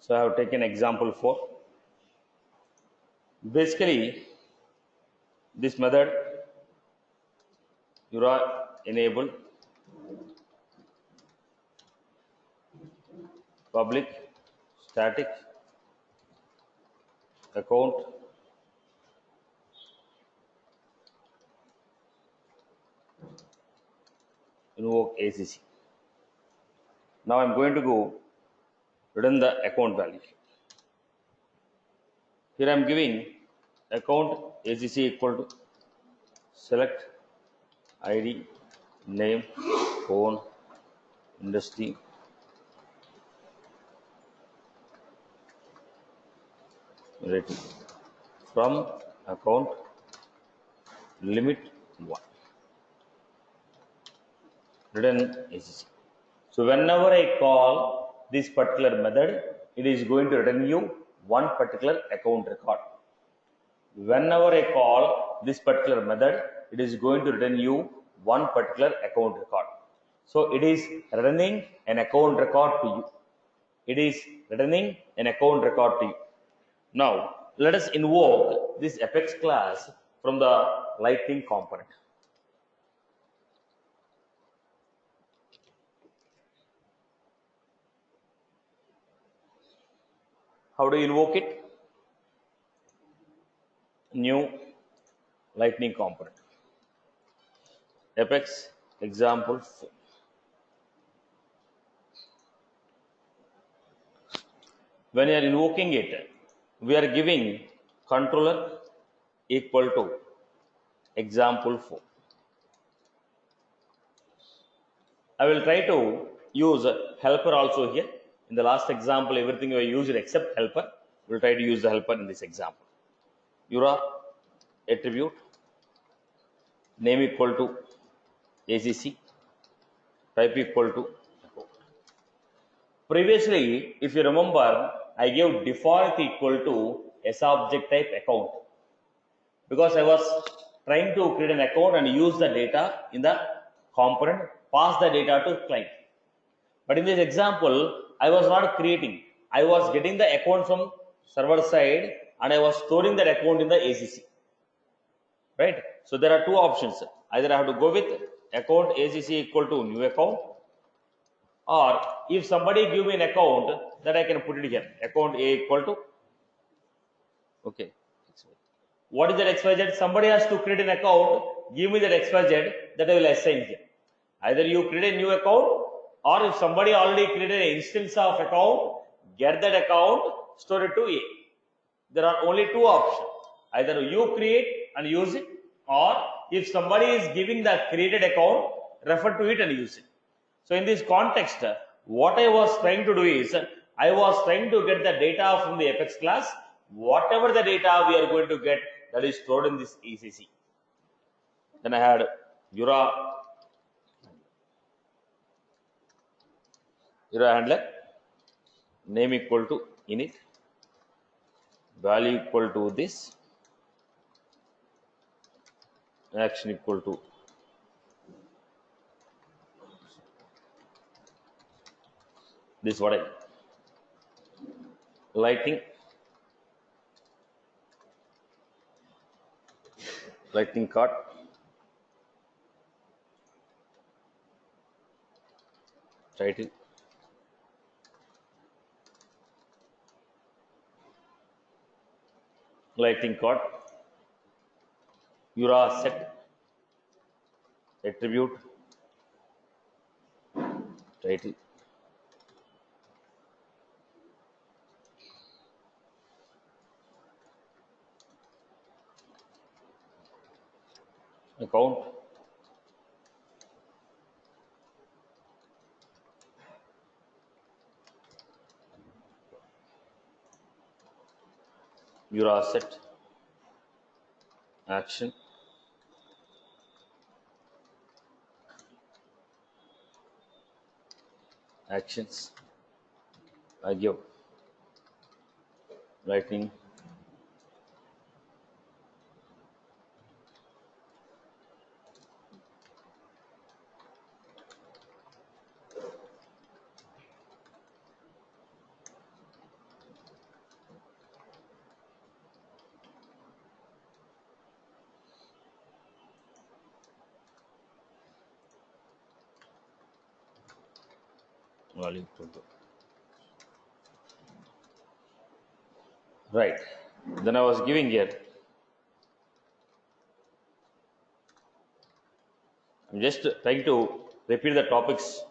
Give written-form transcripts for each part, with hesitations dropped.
So I have taken example 4. Basically, this method you are enable public static account invoke ACC. Now I'm going to go return the account value. Here I'm giving account ACC equal to select ID, name, phone, industry, rating from account limit 1. Return ACC. So whenever I call this particular method, it is going to return you one particular account record. Whenever I call this particular method, it is going to return you one particular account record. So it is returning an account record to you. It is returning an account record to you. Now let us invoke this Apex class from the Lightning component. How do you invoke it? New Lightning component. Apex example 4. When you are invoking it, we are giving controller equal to example 4. I will try to use helper also here. In the last example, everything we used except helper. We will try to use the helper in this example. Your attribute name equal to ACC, type equal to account. Previously, if you remember, I gave default equal to S object type account because I was trying to create an account and use the data in the component, pass the data to client. But in this example, I was not creating. I was getting the account from server side and I was storing that account in the ACC. Right? So there are two options. Either I have to go with account ACC equal to new account, or if somebody give me an account, that I can put it here. Account A equal to, okay. What is that XYZ? Somebody has to create an account, give me that XYZ, that I will assign here. Either you create a new account, or if somebody already created an instance of account, get that account, store it to A. There are only two options. Either you create and use it, or if somebody is giving the created account, refer to it and use it. So in this context, what I was trying to do is, I was trying to get the data from the Apex class. Whatever the data we are going to get, that is stored in this ECC. Then I had Jura handler, name equal to init, value equal to this, action equal to this. What I lightning card, title, lightning card, Jura set, attribute, title, account, Jura set, action, actions, I give lightning, value to the right. Then I was giving here. I'm just trying to repeat the topics.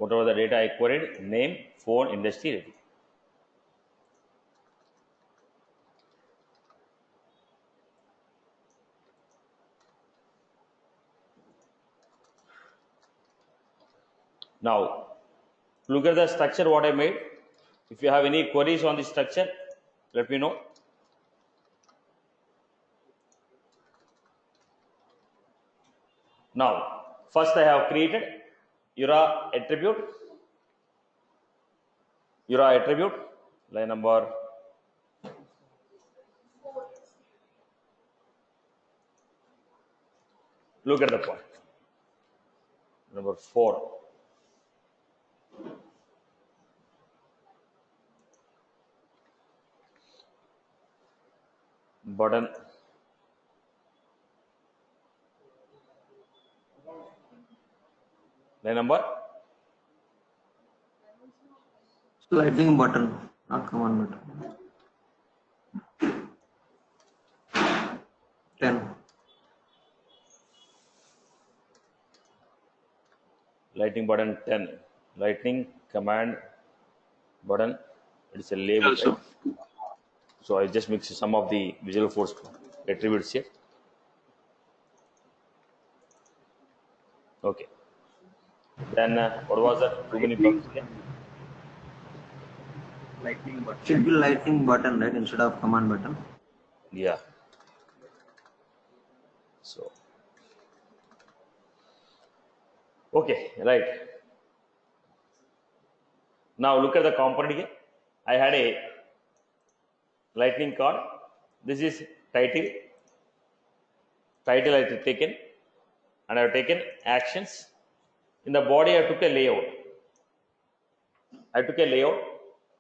Whatever the data I queried, name, phone, industry, rating. Now, look at the structure what I made. If you have any queries on the structure, let me know. Now, first I have created Eura attribute, line number 4. Button line number lightning button, not command button. 10. lightning button 10. Lightning command button. It's a label. Also. Right? So I just mixed some of the Visual Force attributes here. Okay. Then what was that? Too many bugs here. Lightning button. Should be lightning button, right? Instead of command button. Yeah. So. Okay, right. Now look at the component here. I had a lightning card. This is title. Title I have taken, and I have taken actions. In the body, I took a layout.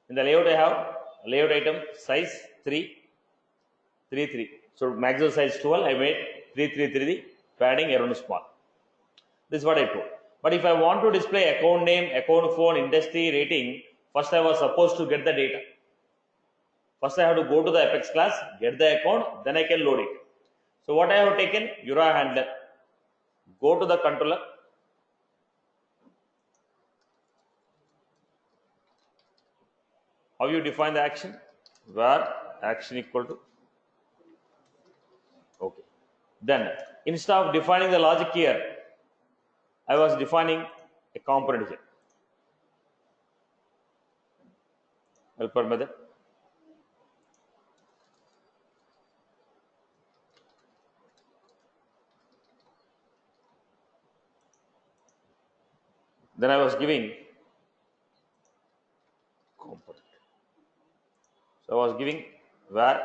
In the layout, I have layout item size 3. So maximum size 12. I made 3 padding around small. This is what I told. But if I want to display account name, account phone, industry, rating, first I was supposed to get the data. First I have to go to the Apex class, get the account, then I can load it. So what I have taken, Eura handler. Go to the controller. How you define the action? Where action equal to. Okay. Then instead of defining the logic here, I was defining a component here. Helper method. Then I was giving component. So I was giving where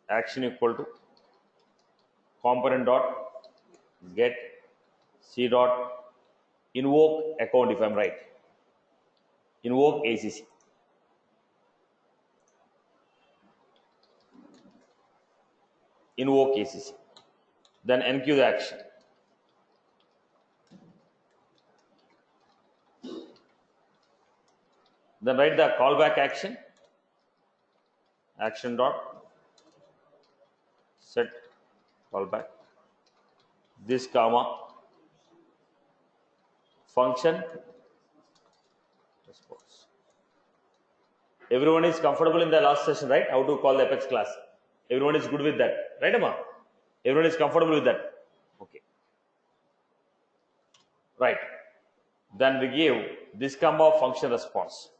action equal to component dot get c dot invoke account if I'm right. Invoke ACC. Invoke ACC. Then enqueue the action. Then write the callback action. Action dot set callback. This comma function response. Everyone is comfortable in the last session, right? How to call the Apex class. Everyone is good with that, right, Amma? Everyone is comfortable with that. Okay. Right. Then we give this comma function response.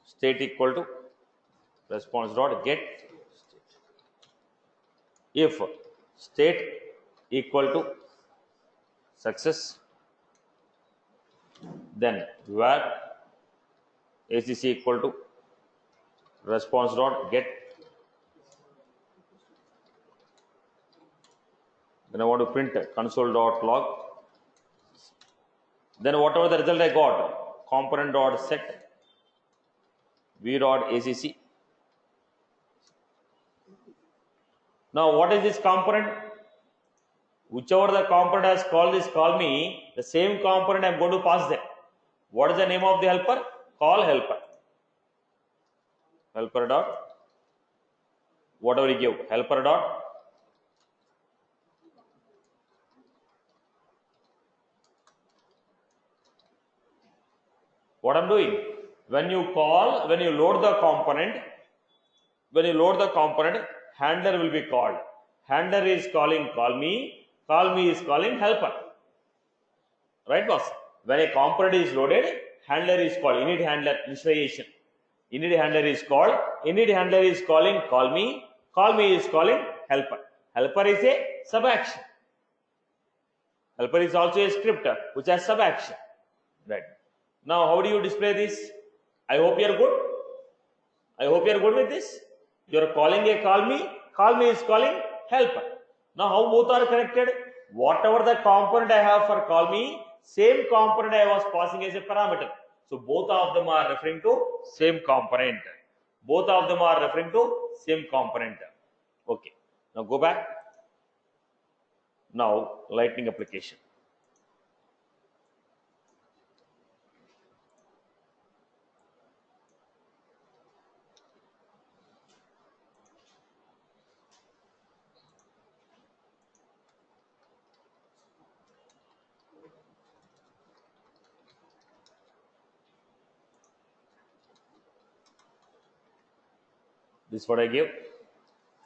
state equal to response dot get state. If state equal to success, then where ACC equal to response dot get. Then I want to print console dot log. Then whatever the result I got, component dot set v dot ACC. Now what is this component? Whichever the component has called this call me, the same component I am going to pass there. What is the name of the helper? Call helper. Helper dot, whatever you give, helper dot what I'm doing. When you load the component, handler will be called. Handler is calling call me is calling helper. Right, boss? When a component is loaded, handler is called. Init handler initialization. Init handler is called. Init handler is calling call me is calling helper. Helper is a sub action. Helper is also a script which has sub action. Right. Now, how do you display this? I hope you are good. I hope you are good with this. You are calling a call me is calling helper. Now, how both are connected? Whatever the component I have for call me, same component I was passing as a parameter. So, both of them are referring to same component. Both of them are referring to same component. Okay. Now, go back. Now, Lightning application. This is what I give.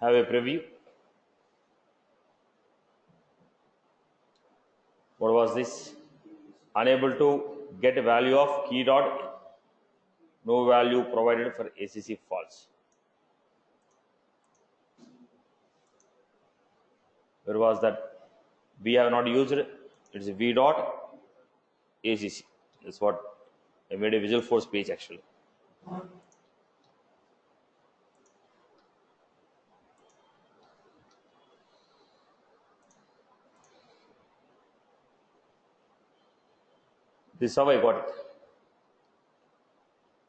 Have a preview. What was this? Unable to get a value of key dot, no value provided for ACC false. Where was that? We have not used it. It's v dot ACC. That's what I made a Visual Force page actually. This is how I got it.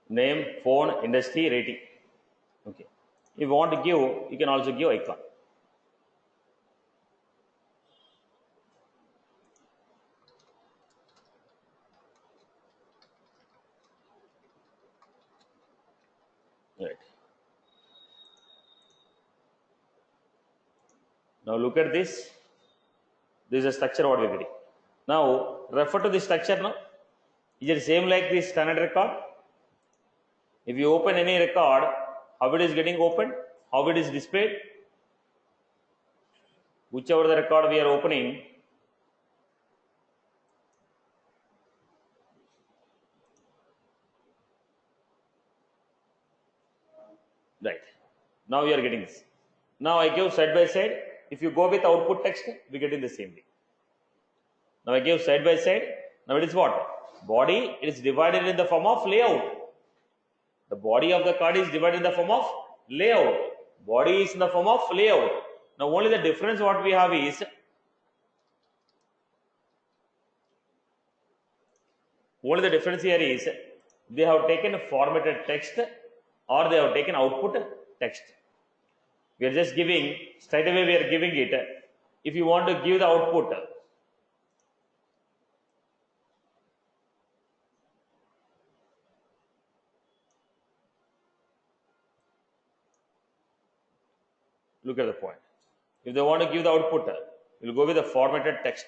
Name, phone, industry, rating. Okay. If you want to give, you can also give icon. Right. Now look at this. This is a structure what we are getting. Now refer to this structure now. Is it same like this standard record? If you open any record, how it is getting opened, how it is displayed, whichever the record we are opening, right. Now we are getting this. Now I give side by side. If you go with output text, we get in the same way. Now I give side by side. Now it is what? Body, it is divided in the form of layout. The body of the card is divided in the form of layout. Body is in the form of layout. Now only the difference what we have is, only the difference here is they have taken formatted text or they have taken output text. We are just giving, straight away we are giving it. If you want to give the output, look at the point. If they want to give the output, we'll go with the formatted text.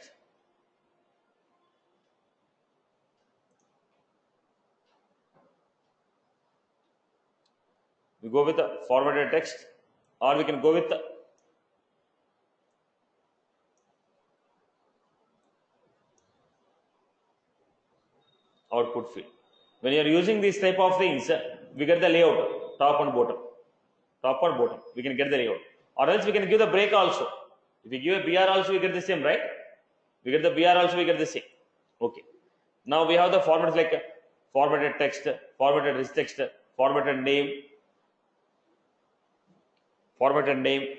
We go with the formatted text, or we can go with the output field. When you are using these type of things, we get the layout, top and bottom. Top and bottom, we can get the layout. Or else we can give the break also. If we give a BR also, we get the same, right? We get the BR also, we get the same. Okay. Now we have the formats like formatted text, formatted rich text, formatted name, formatted name.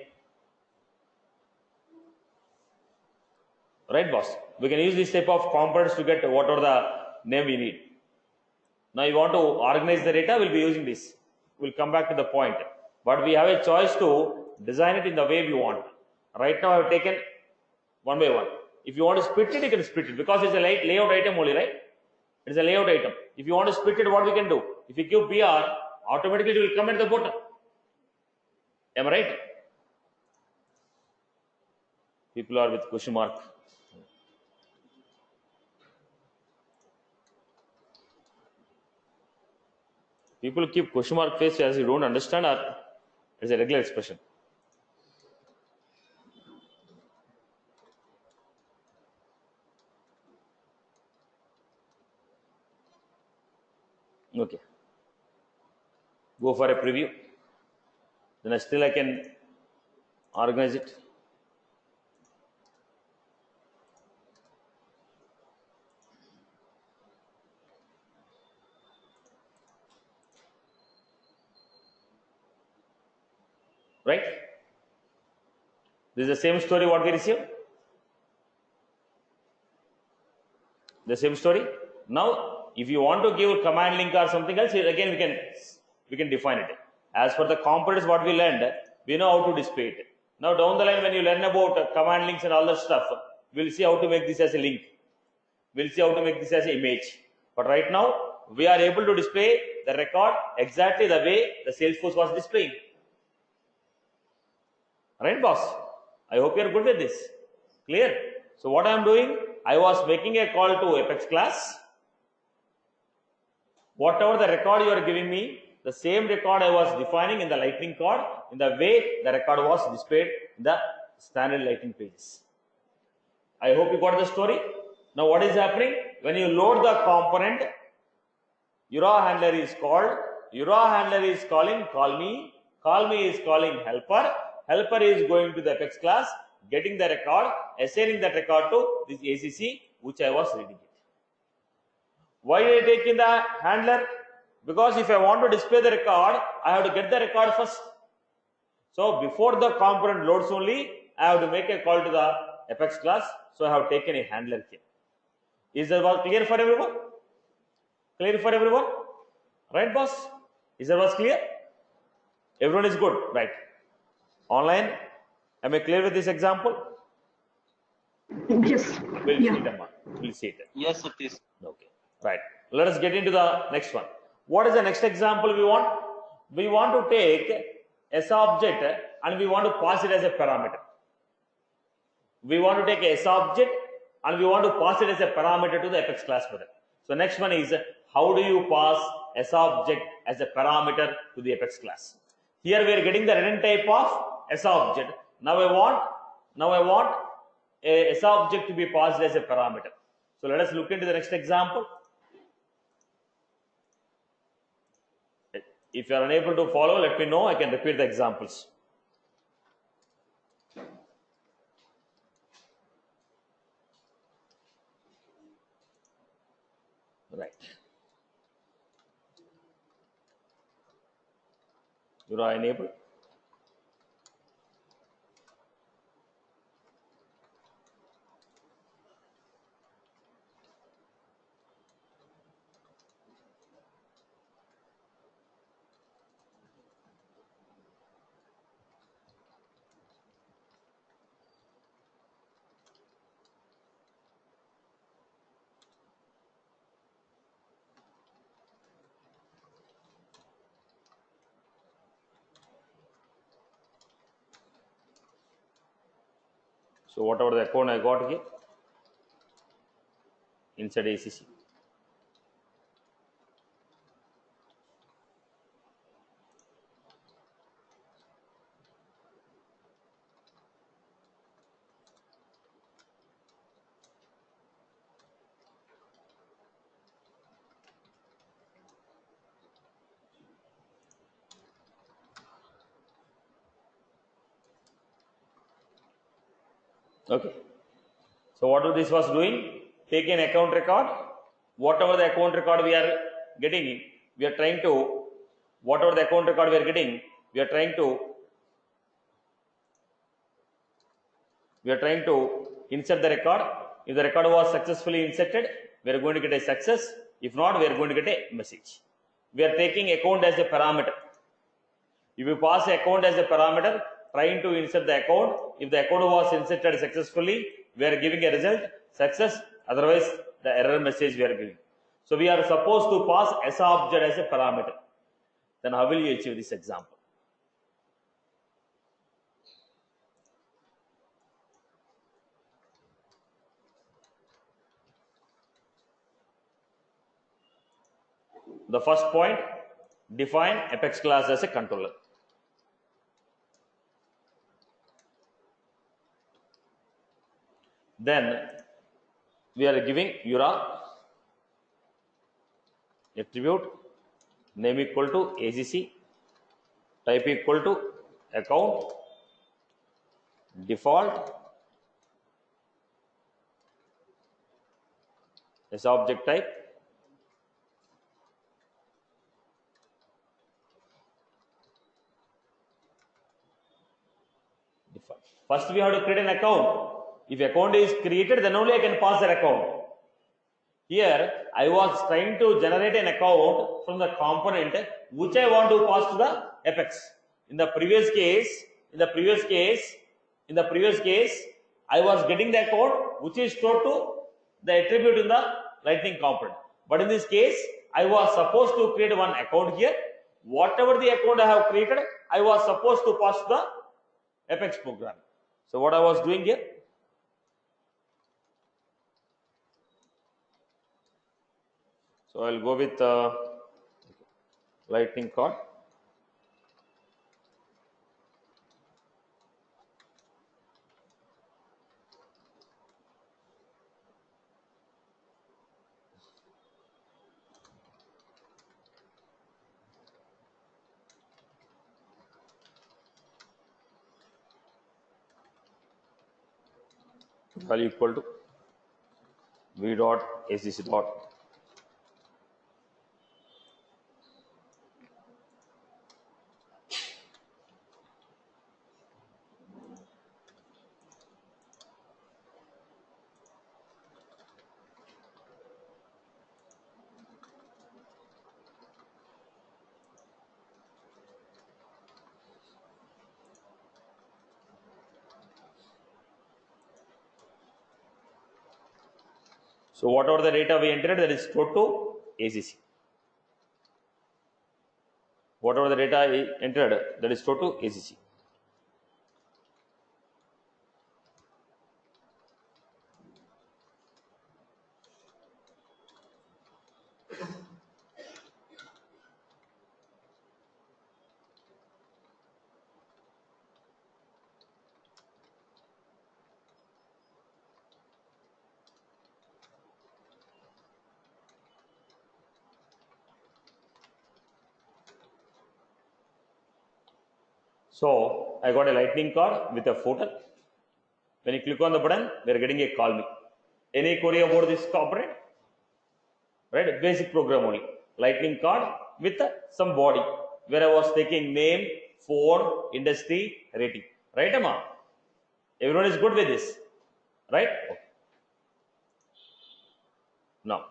Right, boss? We can use this type of components to get whatever the name we need. Now you want to organize the data, we'll be using this. We'll come back to the point. But we have a choice to design it in the way we want. Right now I have taken one by one. If you want to split it, you can split it because it's a layout item only, right? It's a layout item. If you want to split it, what we can do? If you give BR, automatically it will come at the bottom. Am I right? People are with question mark. People keep question mark face as you don't understand, or it's a regular expression. Okay. Go for a preview. Then still I can organize it. Right? This is the same story what we received. The same story. Now, if you want to give command link or something else, again we can define it. As for the components what we learned, we know how to display it. Now down the line when you learn about command links and all that stuff, we'll see how to make this as a link. We'll see how to make this as an image. But right now, we are able to display the record exactly the way the Salesforce was displaying. Right, boss? I hope you are good with this. Clear? So what I am doing, I was making a call to Apex class. Whatever the record you are giving me, the same record I was defining in the lightning code in the way the record was displayed in the standard lightning pages. I hope you got the story. Now what is happening? When you load the component, URA handler is called, URA handler is calling call me is calling helper, helper is going to the Apex class, getting the record, assigning that record to this ACC which I was reading it. Why did I take in the handler? Because if I want to display the record, I have to get the record first. So before the component loads only, I have to make a call to the Apex class. So I have taken a handler here. Is that all clear for everyone? Clear for everyone? Right, boss? Is that was clear? Everyone is good, right? Online, am I clear with this example? Yes. We'll Yeah. see it, Amma. We'll see it. Yes, it is. Okay, right. Let us get into the next one. What is the next example we want? We want to take S object and we want to pass it as a parameter. We want to take a S object and we want to pass it as a parameter to the Apex class method. So next one is how do you pass S object as a parameter to the Apex class? Here we are getting the return type of S object. Now I want a S object to be passed as a parameter. So let us look into the next example. If you are unable to follow, let me know. I can repeat the examples. Right. You are enabled. So whatever the account I got here inside ACC. Okay. So what this was doing? Take an account record. Whatever the account record we are getting, we are trying to, whatever the account record we are getting, we are trying to insert the record. If the record was successfully inserted, we are going to get a success. If not, we are going to get a message. We are taking account as a parameter. If you pass account as a parameter, trying to insert the account, if the account was inserted successfully, we are giving a result, success, otherwise the error message we are giving. So we are supposed to pass S object as a parameter. Then how will you achieve this example? The first point, define Apex class as a controller. Then we are giving URA attribute, name equal to ACC, type equal to account, default, as object type, default. First we have to create an account. If account is created, then only I can pass that account. Here I was trying to generate an account from the component which I want to pass to the Apex. In the previous case, I was getting the account which is stored to the attribute in the Lightning component. But in this case, I was supposed to create one account here. Whatever the account I have created, I was supposed to pass to the Apex program. So what I was doing here? So I'll go with Lightning card. Value equal to v dot acc dot. So whatever the data we entered, that is stored to ACC. Whatever the data I entered, that is stored to ACC. So I got a Lightning card with a footer. When you click on the button, we are getting a call me. Any query about this component? Right, basic program only. Lightning card with some body where I was taking name, phone, industry, rating. Right, Amma? Everyone is good with this, right? Okay. Now,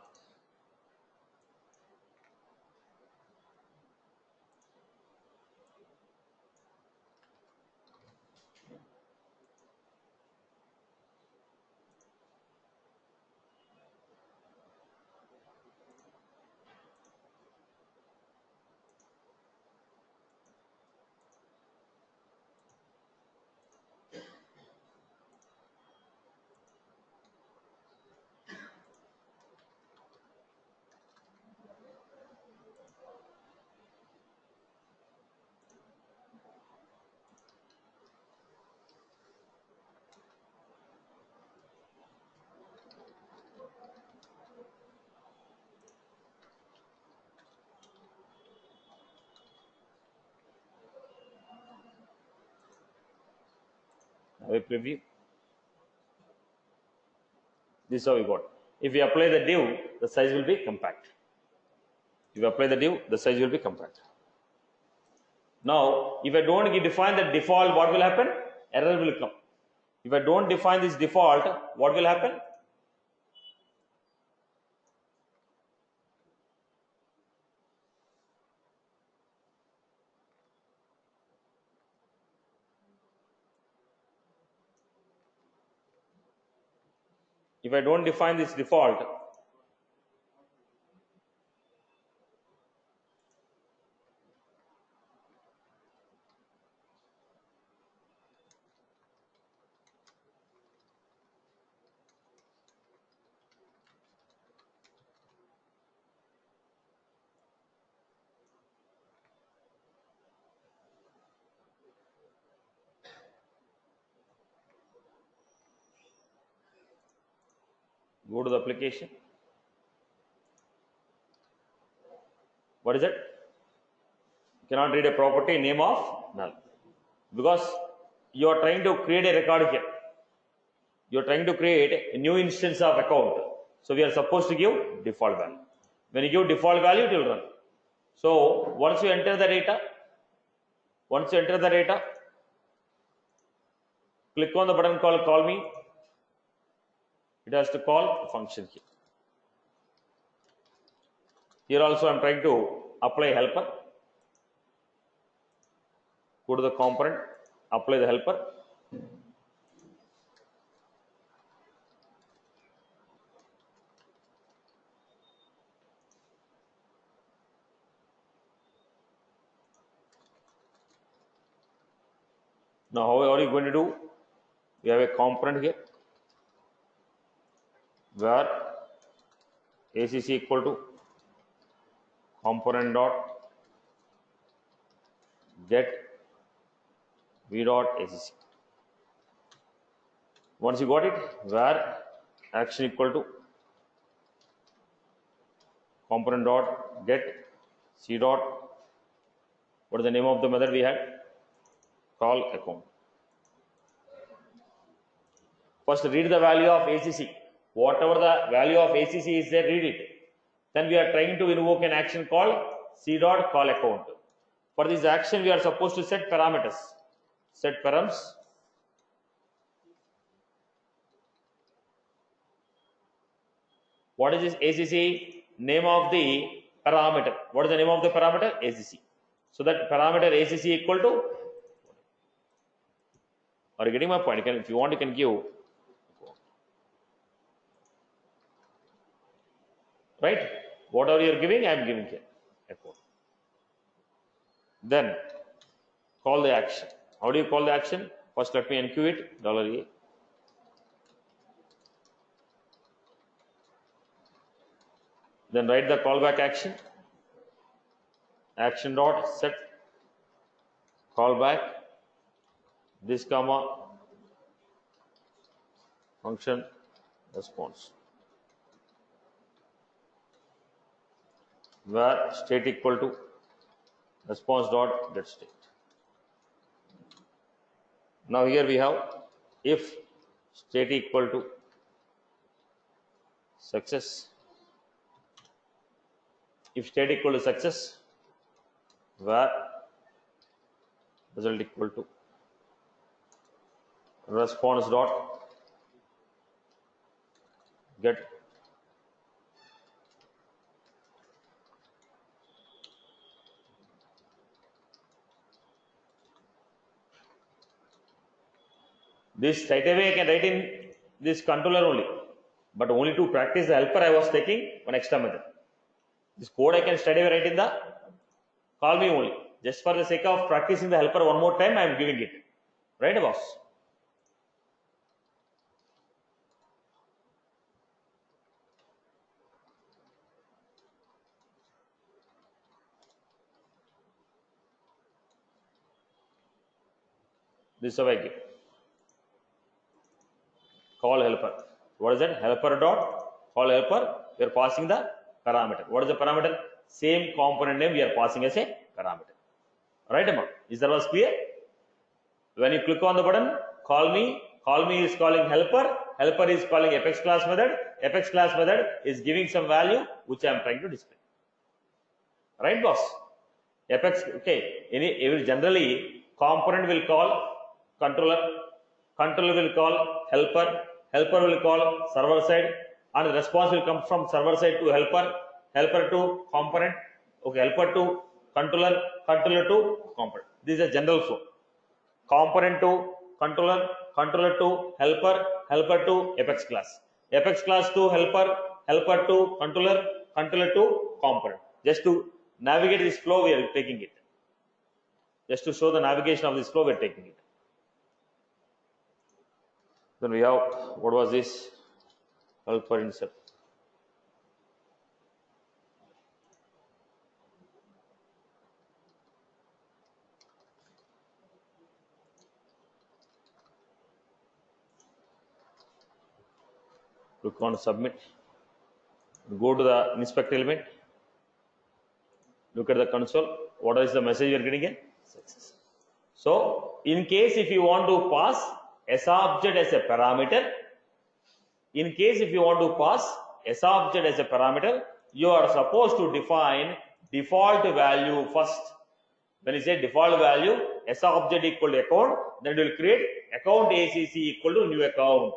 have a preview. This is how we got. If we apply the div, the size will be compact. If you apply the div, the size will be compact. Now, if I don't define the default, what will happen? Error will come. If I don't define this default, what will happen? If I don't define this default, go to the application. What is it? You cannot read a property name of null, because you are trying to create a record here. You are trying to create a new instance of account. So we are supposed to give default value. When you give default value, it will run. So once you enter the data, click on the button called call me. It has to call a function here. Here also I am trying to apply helper. Go to the component, apply the helper. Now how are you going to do? We have a component here where ACC equal to component dot get v dot ACC. Once you got it, where action equal to component dot get c dot, what is the name of the method we had? Call account. First read the value of ACC. Whatever the value of ACC is there, read it. Then we are trying to invoke an action called c dot call account. For this action, we are supposed to set parameters. Set params. What is this ACC? Name of the parameter. What is the name of the parameter? ACC. So that parameter ACC equal to. Are you getting my point? If you want, you can give. Right? Whatever you are giving, I am giving here. Then call the action. How do you call the action? First, let me enqueue it. $A. Then write the callback action. Action dot set callback. This comma function response. Where state equal to response dot get state. Now here we have if state equal to success. If state equal to success, where result equal to response dot get this straight away I can write in this controller only, but only to practice the helper I was taking one extra method. This code I can straight away write in the call me only. Just for the sake of practicing the helper one more time, I am giving it. Right, boss? This is how I give. Call helper. What is that? Helper dot call helper. We are passing the parameter. What is the parameter? Same component name we are passing as a parameter. Right, Amma? Is that clear? When you click on the button, call me is calling helper, helper is calling apex class method. Apex class method is giving some value which I am trying to display. Right, boss? Apex, okay. Generally, component will call controller, controller will call helper, helper will call server side, and the response will come from server side to helper, helper to component, okay, helper to controller, controller to component. This is a general flow. Component to controller, controller to helper, helper to apex class, apex class to helper, helper to controller, controller to component. Just to navigate this flow, we are taking it. Just to show the navigation of this flow, we are taking it. Then we have, what was this? Helper insert. Click on submit. Go to the inspect element. Look at the console. What is the message you are getting in? Success. So, in case if you want to pass SObject as a parameter, in case if you want to pass SObject as a parameter, you are supposed to define default value first. When you say default value, SObject equal to account, then it will create account ACC equal to new account.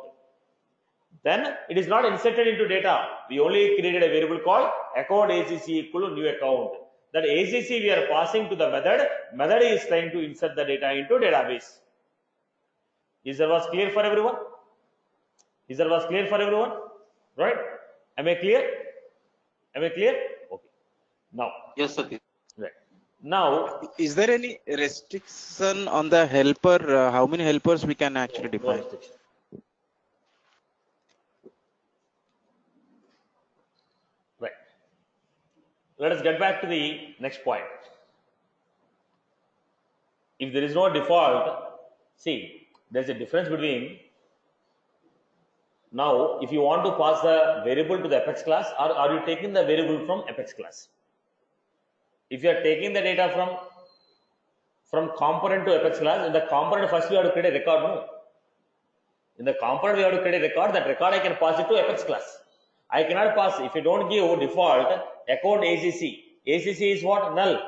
Then it is not inserted into data. We only created a variable called account ACC equal to new account. That ACC we are passing to the method. Method is trying to insert the data into database. Is that was clear for everyone? Is that was clear for everyone? Right? Am I clear? Am I clear? Okay. Now. Yes, okay. Right. Now. Is there any restriction on the helper? How many helpers we can actually define? No restriction. Right. Let us get back to the next point. If there is no default, see, there is a difference between. Now, if you want to pass the variable to the apex class, or are you taking the variable from apex class? If you are taking the data from component to apex class, in the component first we have to create a record. No? In the component we have to create a record. That record I can pass it to apex class. I cannot pass if you don't give default account ACC. ACC is what? Null.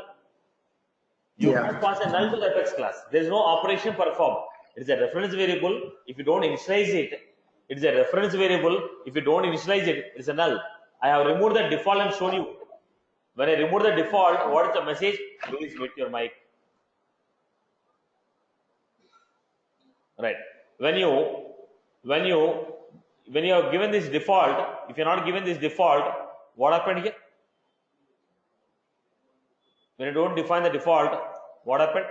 You cannot pass a null to the apex class. There is no operation performed. It is a reference variable. If you don't initialize it, it is a reference variable. If you don't initialize it, it is a null. I have removed the default and shown you. When I remove the default, what is the message? Please mute your mic. Right. When you have given this default, if you are not given this default, what happened here? When you don't define the default, what happened?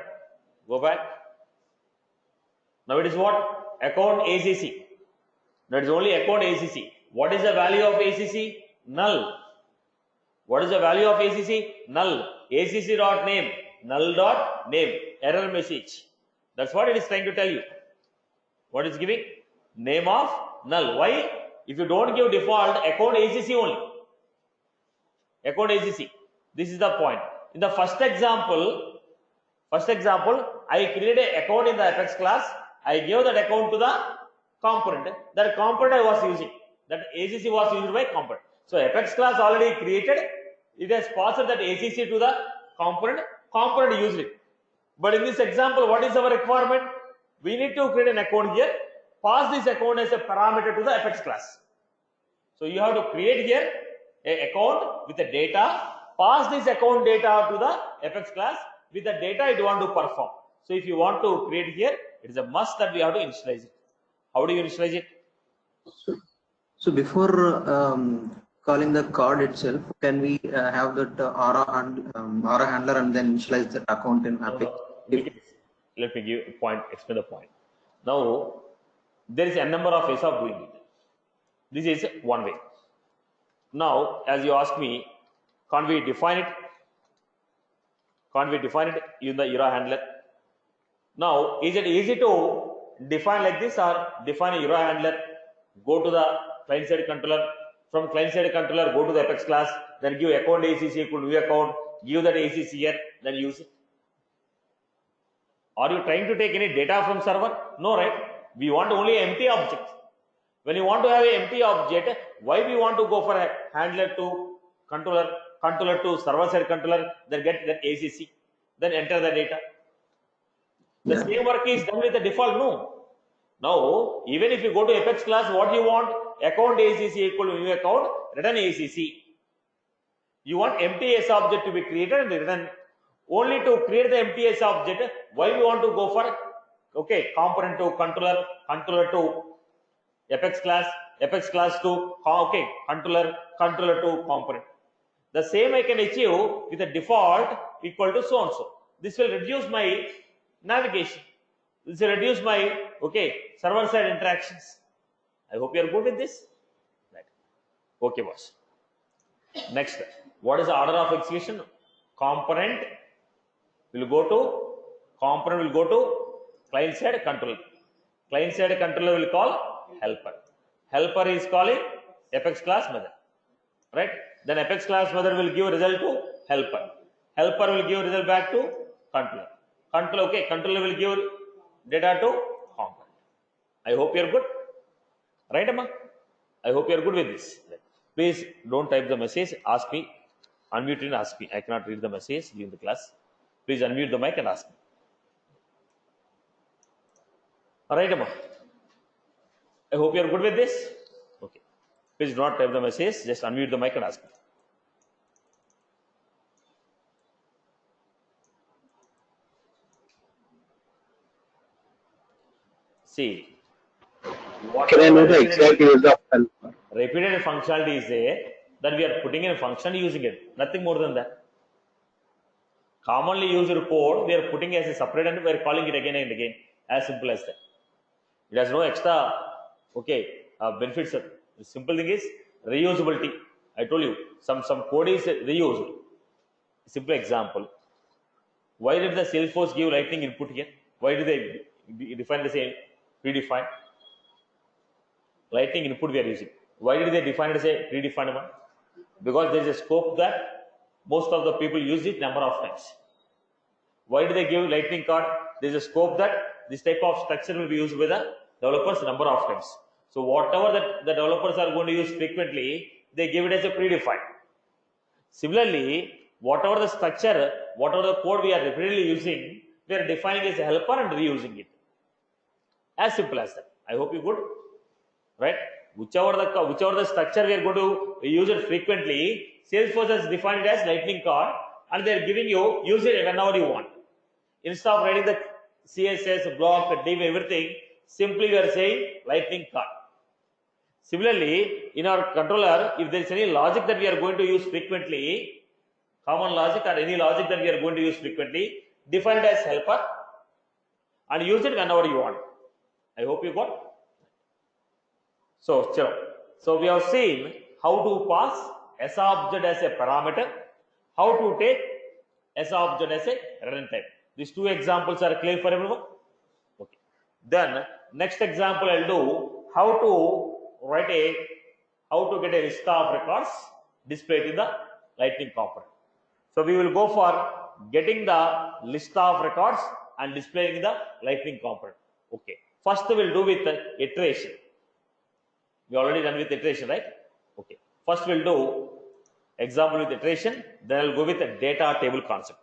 Go back. Now it is what? Account ACC. That is only account ACC. What is the value of ACC? Null. What is the value of ACC? Null. ACC.name. Null.name. Error message. That's what it is trying to tell you. What is giving? Name of null. Why? If you don't give default, account ACC only. Account ACC. This is the point. In the first example, I created an account in the apex class. I gave that account to the component. That component I was using. That ACC was used by component. So apex class already created. It has passed that ACC to the component. Component used it. But in this example, what is our requirement? We need to create an account here. Pass this account as a parameter to the apex class. So you have to create here an account with the data. Pass this account data to the apex class with the data you want to perform. So if you want to create here, it is a must that we have to initialize it. How do you initialize it? So before calling the card itself, can we have that aura handler and then initialize that account in Epic? Let me give a point, explain the point. Now, there is a number of ways of doing it. This is one way. Now, as you ask me, can't we define it? Can't we define it in the era handler? Now, is it easy to define like this or define a era handler? Go to the client-side controller. From client-side controller, go to the apex class. Then give account ACC equal to new account. Give that ACC here. Then use it. Are you trying to take any data from server? No, right? We want only empty object. When you want to have an empty object, why we want to go for a handler to controller, controller to server side controller, then get that ACC, then enter the data. The same work is done with the default, no. Now, even if you go to Apex class, what you want? Account ACC equal to new account, return ACC. You want empty S object to be created and written. Only to create the empty S object, why we want to go for, okay, component to controller, controller to Apex class to, okay, controller to component. The same I can achieve with a default equal to so and so. This will reduce my navigation. This will reduce my, okay, server side interactions. I hope you are good with this. Right. Okay, boss. Next, what is the order of execution? Component will go to client side controller. Client side controller will call helper. Helper is calling Apex class method. Right? Then Apex class method will give result to helper. Helper will give result back to controller. Controller, okay, controller will give data to component. I hope you are good. Right, Amma? I hope you are good with this. Please don't type the message. Ask me. Unmute and ask me. I cannot read the message during the class. Please unmute the mic and ask me. All right, Amma. I hope you are good with this. Okay. Please do not type the message. Just unmute the mic and ask me. See. Can I know the exact use of helper? Repeated functionality is there that we are putting in a function using it. Nothing more than that. Commonly used code we are putting as a separate and we are calling it again and again. As simple as that. It has no extra benefits. The simple thing is reusability. I told you some code is reused. Simple example. Why did the Salesforce give lightning input here? Why did they define the same predefined? Lightning input we are using. Why did they define it as a predefined one? Because there is a scope that most of the people use it number of times. Why do they give lightning card? There is a scope that this type of structure will be used by the developers number of times. So whatever that the developers are going to use frequently, they give it as a predefined. Similarly, whatever the structure, whatever the code we are repeatedly using, we are defining as a helper and reusing it. As simple as that. I hope you good. Right? Whichever the structure we are going to use it frequently, Salesforce has defined it as lightning card and they are giving you use it whenever you want. Instead of writing the CSS, block, div, everything, simply we are saying lightning card. Similarly, in our controller, if there is any logic that we are going to use frequently, common logic or any logic that we are going to use frequently, define it as helper and use it whenever you want. I hope you got. So we have seen how to pass S object as a parameter, how to take S object as a runtime. These two examples are clear for everyone. Okay. Then next example I'll do how to get a list of records displayed in the lightning component. So we will go for getting the list of records and displaying the lightning component. Okay. First we'll do with iteration. We already done with iteration, right? Okay. First we'll do example with iteration, then I'll go with a data table concept.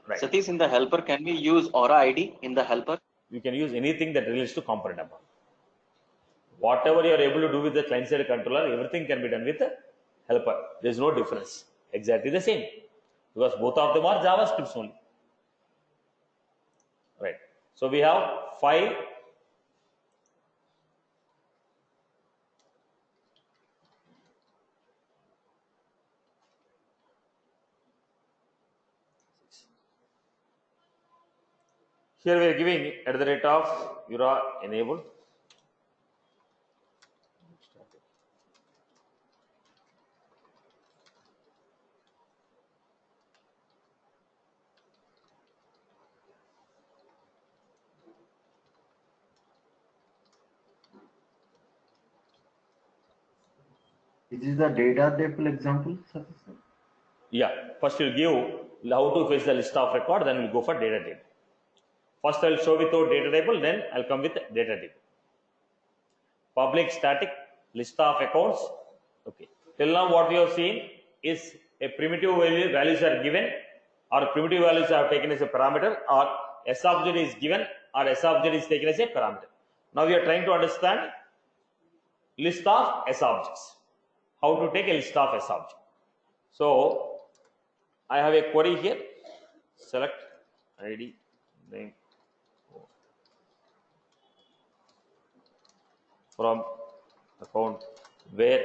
Right. Satish, in the helper, can we use Aura ID in the helper? You can use anything that relates to component above. Whatever you are able to do with the client-side controller, everything can be done with the helper. There is no difference. Exactly the same. Because both of them are JavaScripts only. Right. So we have 5 here we are giving at the rate of Eura enabled. This is the data table example, sir? Yeah, first we'll give how to fetch the list of record, then we'll go for data table. First I'll show without data table, then I'll come with data table. Public static list of accounts. Okay. Till now what we have seen is a primitive values are given, or primitive values are taken as a parameter, or S object is given, or S object is taken as a parameter. Now we are trying to understand list of S objects. How to take a list of S object. So I have a query here. Select ID, name from account where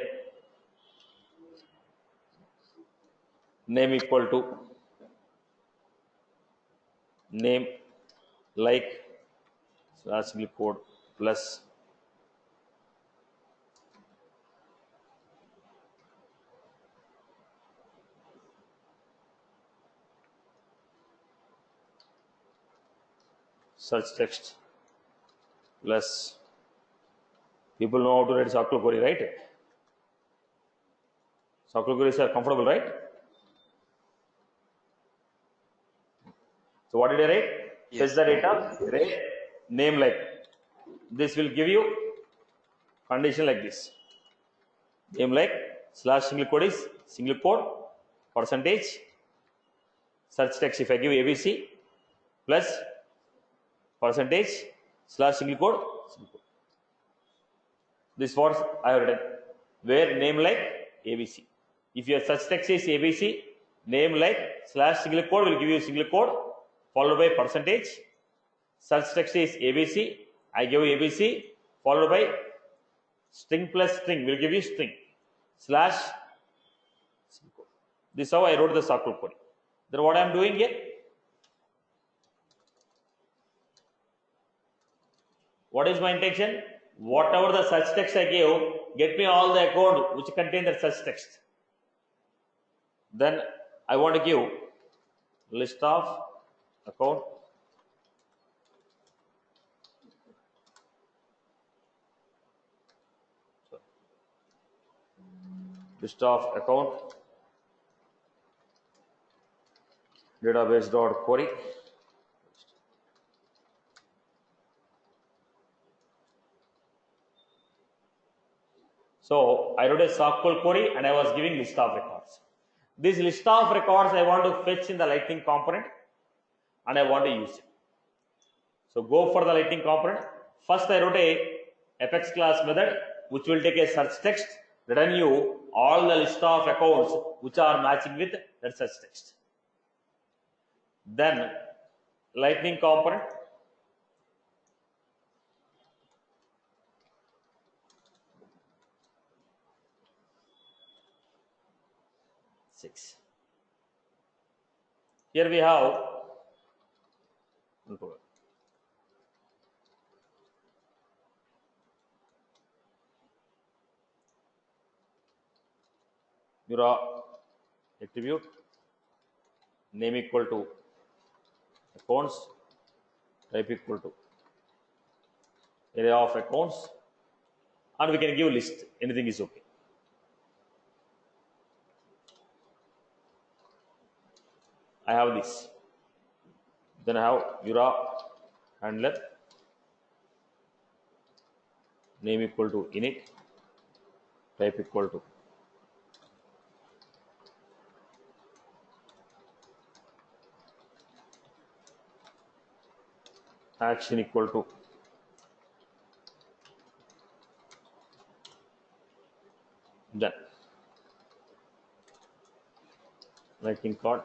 name equal to name like / code plus search text plus. People know how to write SQL query, right? SQL queries are comfortable, right? So what did I write? Yes. Fetch the data, write name like. This will give you condition like this. Name like / quote is single quote percentage search text. If I give ABC plus percentage / quote. This what I have written. Where name like ABC. If your search text is ABC, name like / quote will give you single quote followed by percentage. Search text is ABC. I give ABC followed by string plus string will give you string /. This is how I wrote the SQL query. Then what I am doing here? What is my intention? Whatever the search text I gave, get me all the account which contain the search text. Then I want to give list of account database dot query. So I wrote a SQL query and I was giving list of records. This list of records I want to fetch in the Lightning component and I want to use it. So go for the Lightning component. First I wrote a apex class method which will take a search text, return you all the list of accounts which are matching with that search text. Then Lightning component six. Here we have your attribute name equal to accounts, type equal to area of accounts, and we can give list. Anything is okay. I have this. Then I have your handler name equal to init, type equal to action equal to done. Lightning card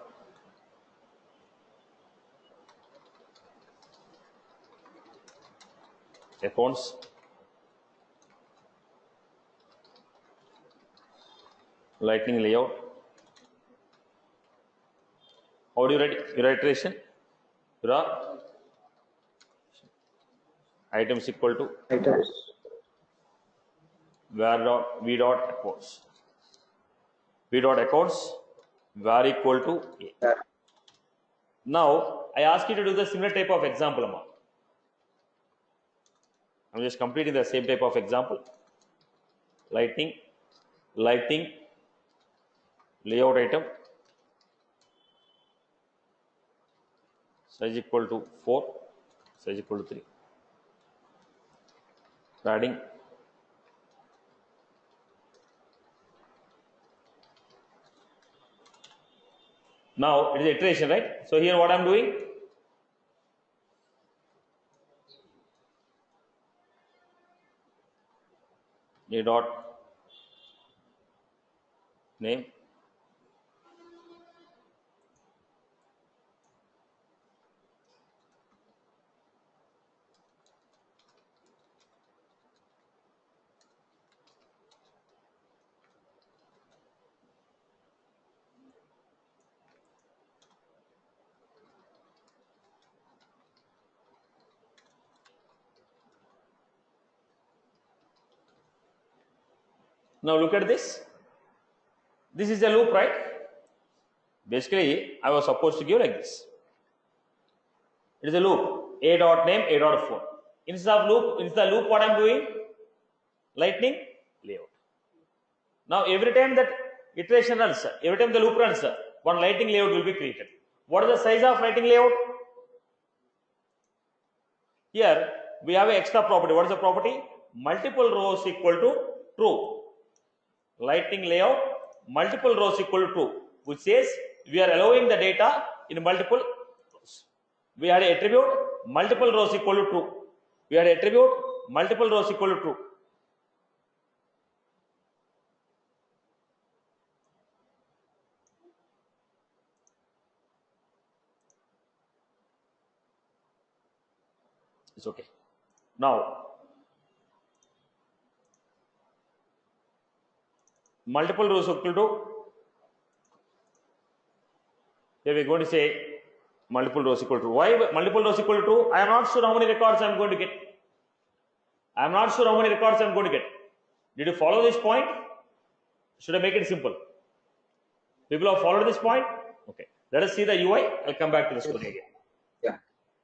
accounts Lightning layout. How do you write your iteration? Your items equal to Items. var dot v dot accounts. V dot accounts var equal to a. Yeah. Now I ask you to do the similar type of example amount. I'm just completing the same type of example. Lighting layout item size equal to 4, So is equal to 3. Adding. Now it is iteration, right? So here what I am doing? A dot name. Now look at this. This is a loop, right? Basically, I was supposed to give like this. It is a loop. A dot name, A dot phone. Instead of loop, instead of loop, what I am doing? Lightning layout. Now every time that iteration runs, every time the loop runs, one lightning layout will be created. What is the size of lightning layout? Here we have an extra property. What is the property? Multiple rows equal to true. Lightning layout, multiple rows equal to true, which says we are allowing the data in multiple rows. We had an attribute multiple rows equal to true. We had an attribute multiple rows equal to true. It's okay. Now multiple rows equal to, here we are going to say multiple rows equal to. Why multiple rows equal to? I am not sure how many records I am going to get. I am not sure how many records I am going to get. Did you follow this point? Should I make it simple? People have followed this point? Okay. Let us see the UI. I'll come back to the story again. Yeah.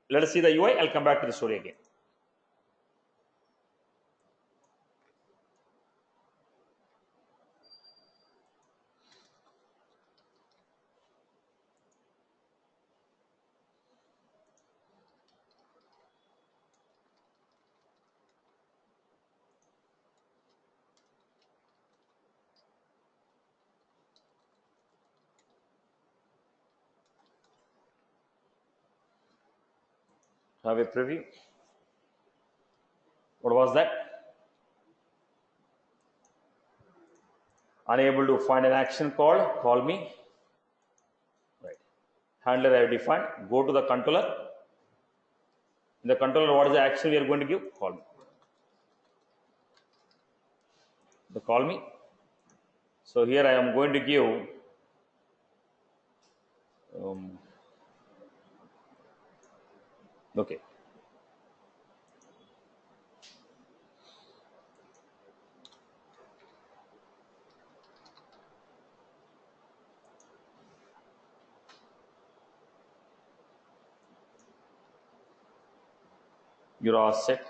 Let us see the UI. I'll come back to the story again. Have a preview. What was that? Unable to find an action call me. Right. Handler I have defined. Go to the controller. In the controller, what is the action we are going to give? Call me. The call me. So here I am going to give okay. You're all set.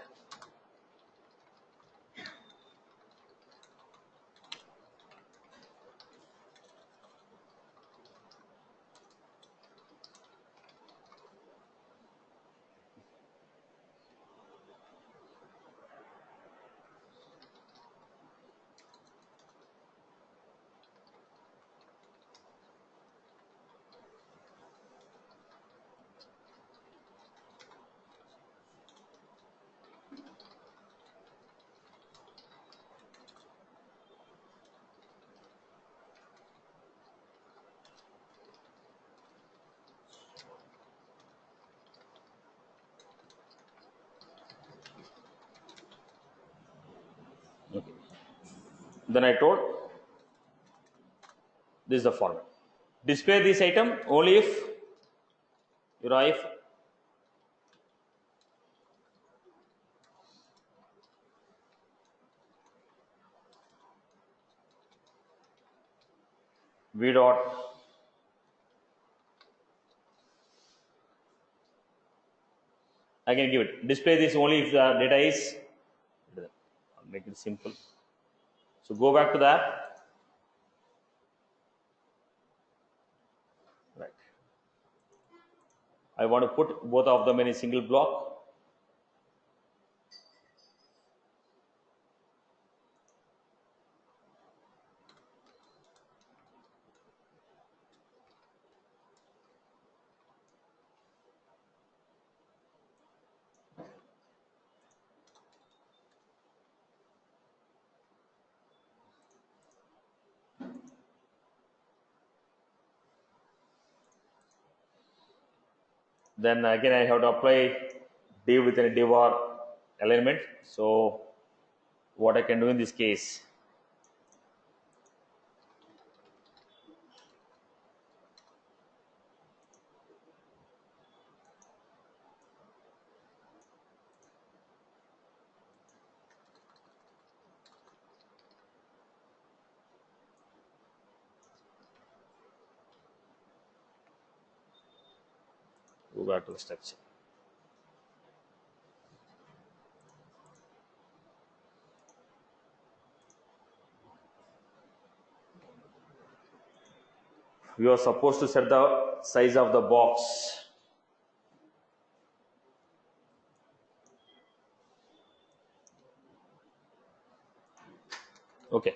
Okay. Then I told this is the format. Display this item only if v dot I can give it. Display this only if the data is. I'll make it simple. So go back to the app. Right. I want to put both of them in a single block. Then again I have to apply div within a div or alignment. So what I can do in this case, go back to the structure. We are supposed to set the size of the box. Okay.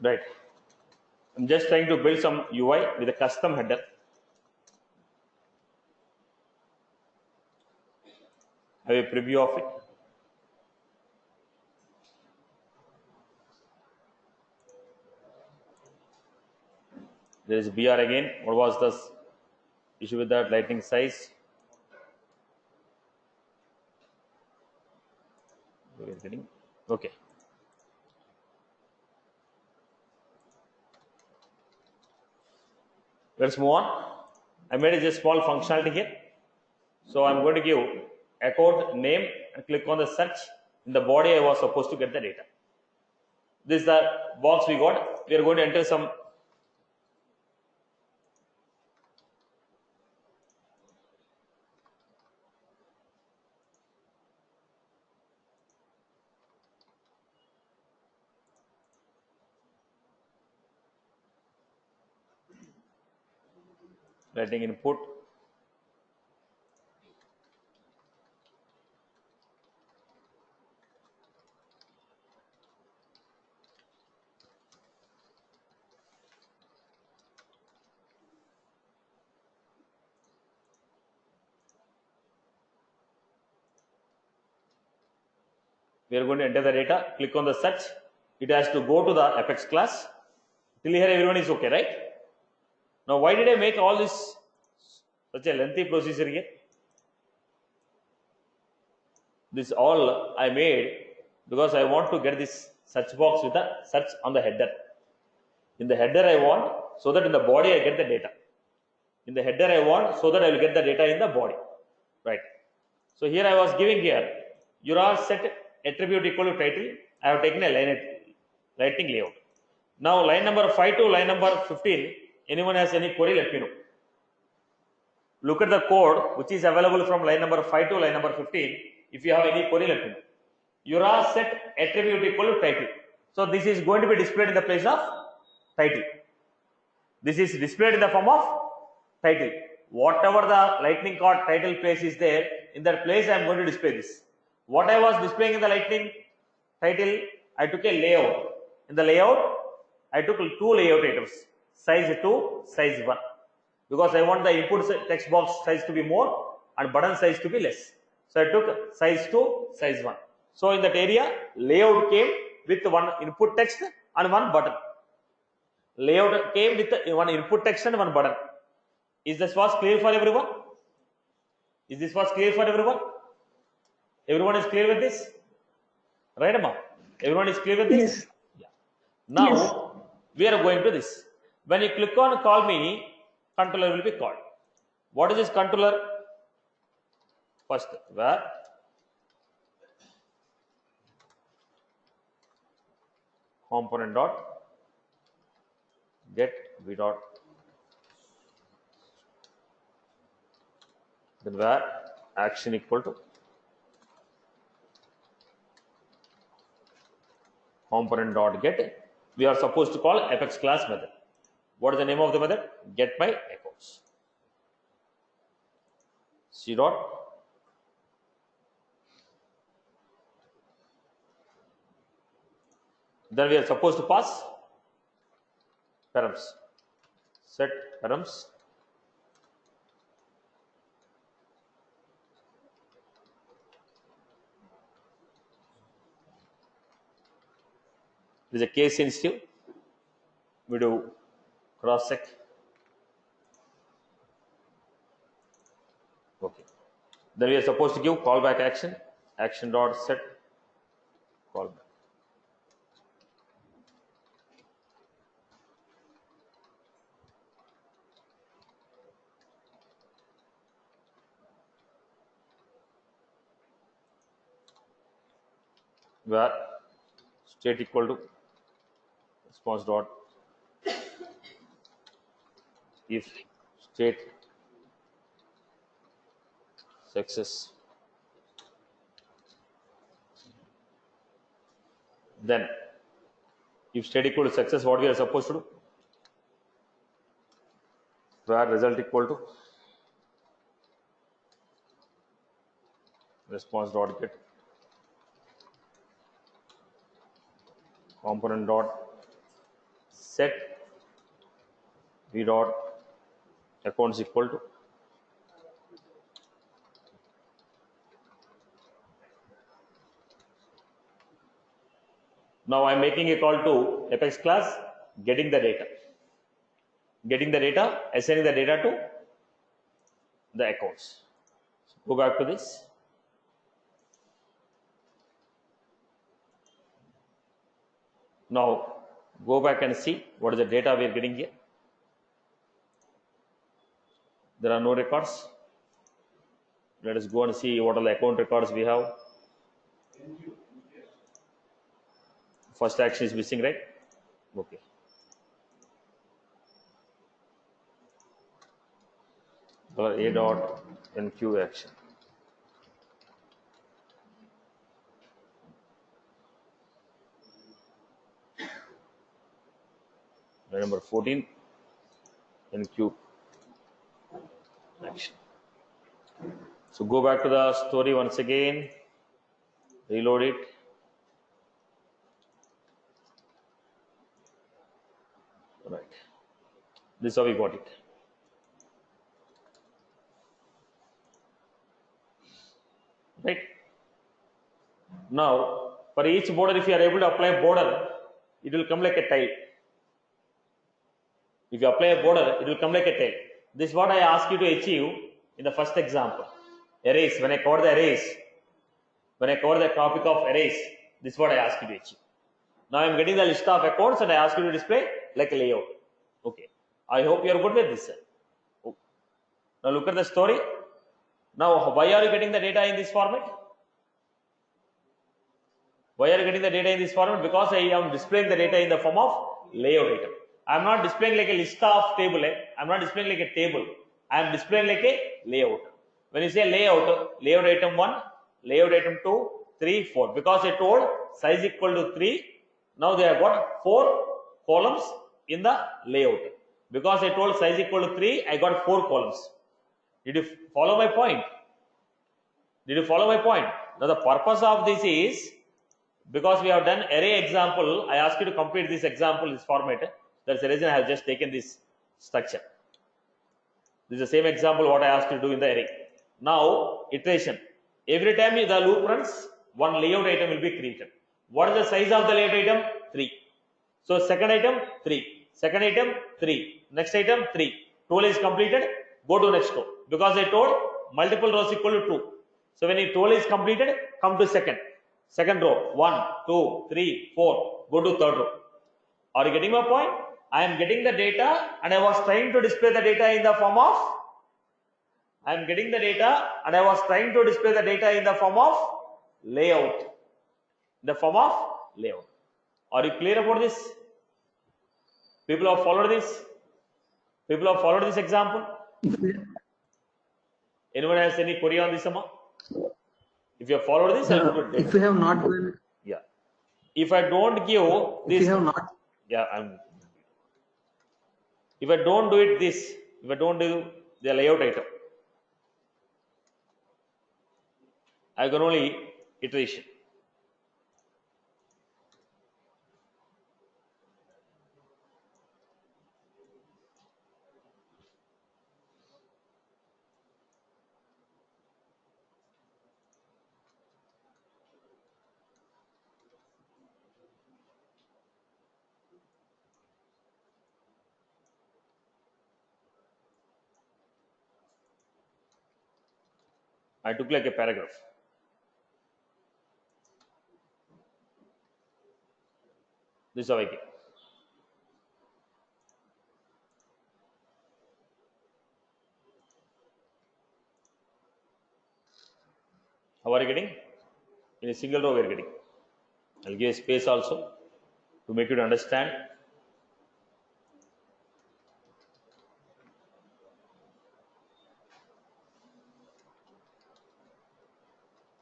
Right. I'm just trying to build some UI with a custom header. I have a preview of it. There is BR again. What was the issue with that lightning size? We are getting okay. Let's move on. I made a just small functionality here. So I'm going to give account name and click on the search. In the body, I was supposed to get the data. This is the box we got. We are going to enter some writing input. We are going to enter the data, click on the search. It has to go to the Apex class. Till here everyone is okay, right? Now why did I make all this such a lengthy procedure here? This all I made because I want to get this search box with a search on the header. In the header I want so that in the body I get the data. In the header I want so that I will get the data in the body. Right. So here I was giving here, URL set attribute equal to title. I have taken a lightning layout. Now line number 5 to line number 15, anyone has any query, let me know. Look at the code which is available from line number 5 to line number 15. If you have any query, let me know. URL set attribute equal to title. So this is going to be displayed in the place of title. This is displayed in the form of title. Whatever the lightning card title place is there, in that place I am going to display this. What I was displaying in the lightning title, I took a layout. In the layout, I took two layout items, size 2, size 1. Because I want the input text box size to be more and button size to be less. So I took size 2, size 1. So in that area, layout came with one input text and one button. Layout came with one input text and one button. Is this was clear for everyone? Is this was clear for everyone? Everyone is clear with this? Right, Amma? Everyone is clear with this? Yes. Yeah. Now, Yes. we are going to this. When you click on call me, controller will be called. What is this controller? First, where component dot get v dot, then where action equal to component dot get. We are supposed to call apex class method. What is the name of the method? Get my accounts. C dot then we are supposed to pass params. Set params this is a case sensitive. We do cross check. Okay. Then we are supposed to give callback action. Action dot set callback. Where state equal to response dot if state success, then if state equal to success, what we are supposed to do? Where result equal to response dot get component dot set v dot accounts equal to now I am making a call to apex class, getting the data, assigning the data to the accounts. So go back to this. Now go back and see what is the data we are getting here. There are no records. Let us go and see what are the account records we have. First action is missing, right? Okay. A dot NQ action. Number 14 NQ action. So go back to the story once again, reload it. Right. This is how we got it. Right. Now, for each border, if you are able to apply border, it will come like a tile. If you apply a border, it will come like a tail. This is what I asked you to achieve in the first example. Arrays, when I cover the arrays, when I cover the topic of arrays, this is what I asked you to achieve. Now I am getting the list of accounts and I ask you to display like a layout. Okay. I hope you are good with this. Okay. Now look at the story. Now why are you getting the data in this format? Why are you getting the data in this format? Because I am displaying the data in the form of layout item. I am not displaying like a list of table. I am not displaying like a table. I am displaying like a layout. When you say layout, layout item 1, layout item 2, 3, 4. Because I told size equal to 3. Now they have got 4 columns in the layout. Because I told size equal to 3, I got 4 columns. Did you follow my point? Did you follow my point? Now the purpose of this is, because we have done array example, I ask you to complete this example, this format. That's the reason I have just taken this structure. This is the same example what I asked you to do in the array. Now, iteration. Every time the loop runs, one layout item will be created. What is the size of the layout item? 3. So, second item, 3. Second item, 3. Next item, 3. 12 is completed. Go to next row. Because I told multiple rows equal to 2. So, when 12 is completed, come to second. Second row, 1, 2, 3, 4. Go to third row. Are you getting my point? I am getting the data and I was trying to display the data in the form of layout. Are you clear about this? People have followed this. People have followed this example. Anyone has any query on this, Amma? If you have followed this, I'll put it. If we have not done, Yeah. If I don't give if this, we have not, yeah, if I don't do it this, if I don't do the layout item, I can only iteration. I took like a paragraph. This is how I get. How are you getting? In a single row we are getting. I'll give a space also to make you to understand.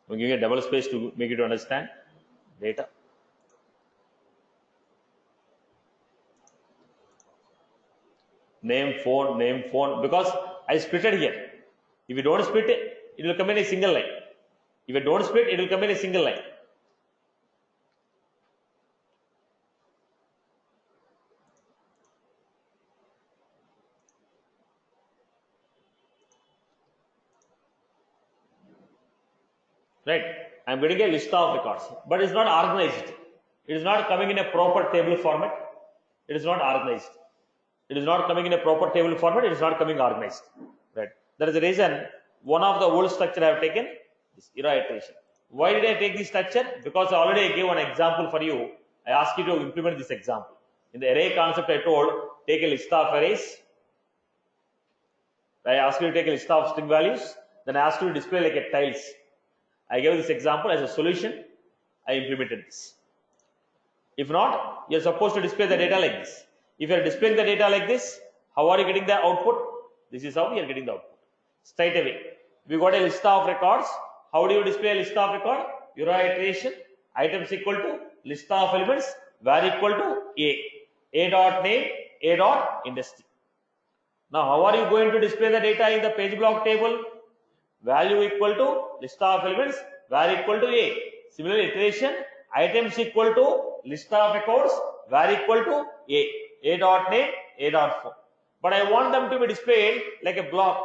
I'm giving a double space to make you to understand data. Name, phone, because I split it here. If you don't split it, it will come in a single line. If you don't split, it will come in a single line. Right? I'm getting a list of records, but it's not organized. It is not coming in a proper table format. It is not organized. It is not coming in a proper table format. It is not coming organized. Right? That is the reason one of the old structure I have taken is era iteration. Why did I take this structure? Because I already gave an example for you. I asked you to implement this example. In the array concept, I told take a list of arrays. I asked you to take a list of string values. Then I asked you to display like a tiles. I gave this example as a solution. I implemented this. If not, you're supposed to display the data like this. If you're displaying the data like this, how are you getting the output? This is how you're getting the output. Straight away. We got a list of records. How do you display a list of record? Your iteration, items equal to list of elements, var equal to A dot name, A dot industry. Now, how are you going to display the data in the page block table? Value equal to list of elements, var equal to A. Similar iteration, items equal to list of records, var equal to A dot name, A dot phone. But I want them to be displayed like a block.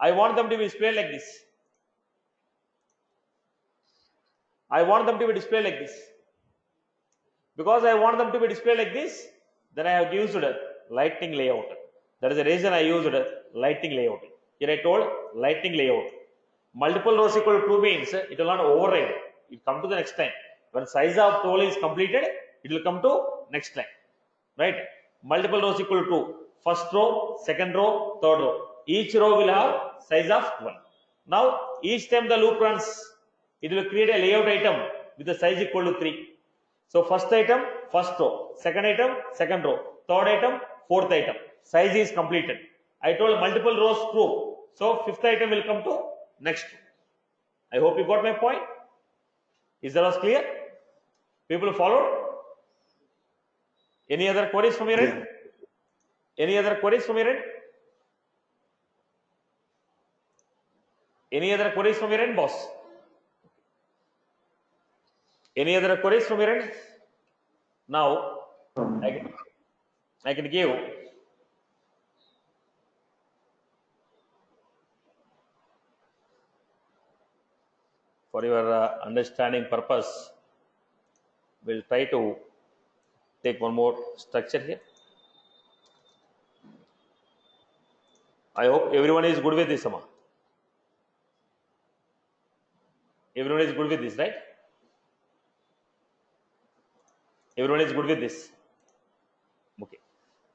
I want them to be displayed like this. I want them to be displayed like this. Because I want them to be displayed like this, then I have used lightning layout. That is the reason I used lightning layout. Here I told lightning layout. Multiple rows equal to 2 means it will not override. It will come to the next line. When size of total is completed, it will come to next line. Right? Multiple rows equal to 2. First row, second row, third row. Each row will have size of 1. Now, each time the loop runs, it will create a layout item with the size equal to 3. So, first item, first row. Second item, second row. Third item, fourth item. Size is completed. I told multiple rows true. So, fifth item will come to next row. I hope you got my point. Is that was clear? People followed? Any other queries from your end? Any other queries from your end? Any other queries from your end, boss? Any other queries from your end? Now, I can give for your understanding purpose, we'll try to take one more structure here. I hope everyone is good with this, Amma. Everyone is good with this, right? Everyone is good with this. Okay.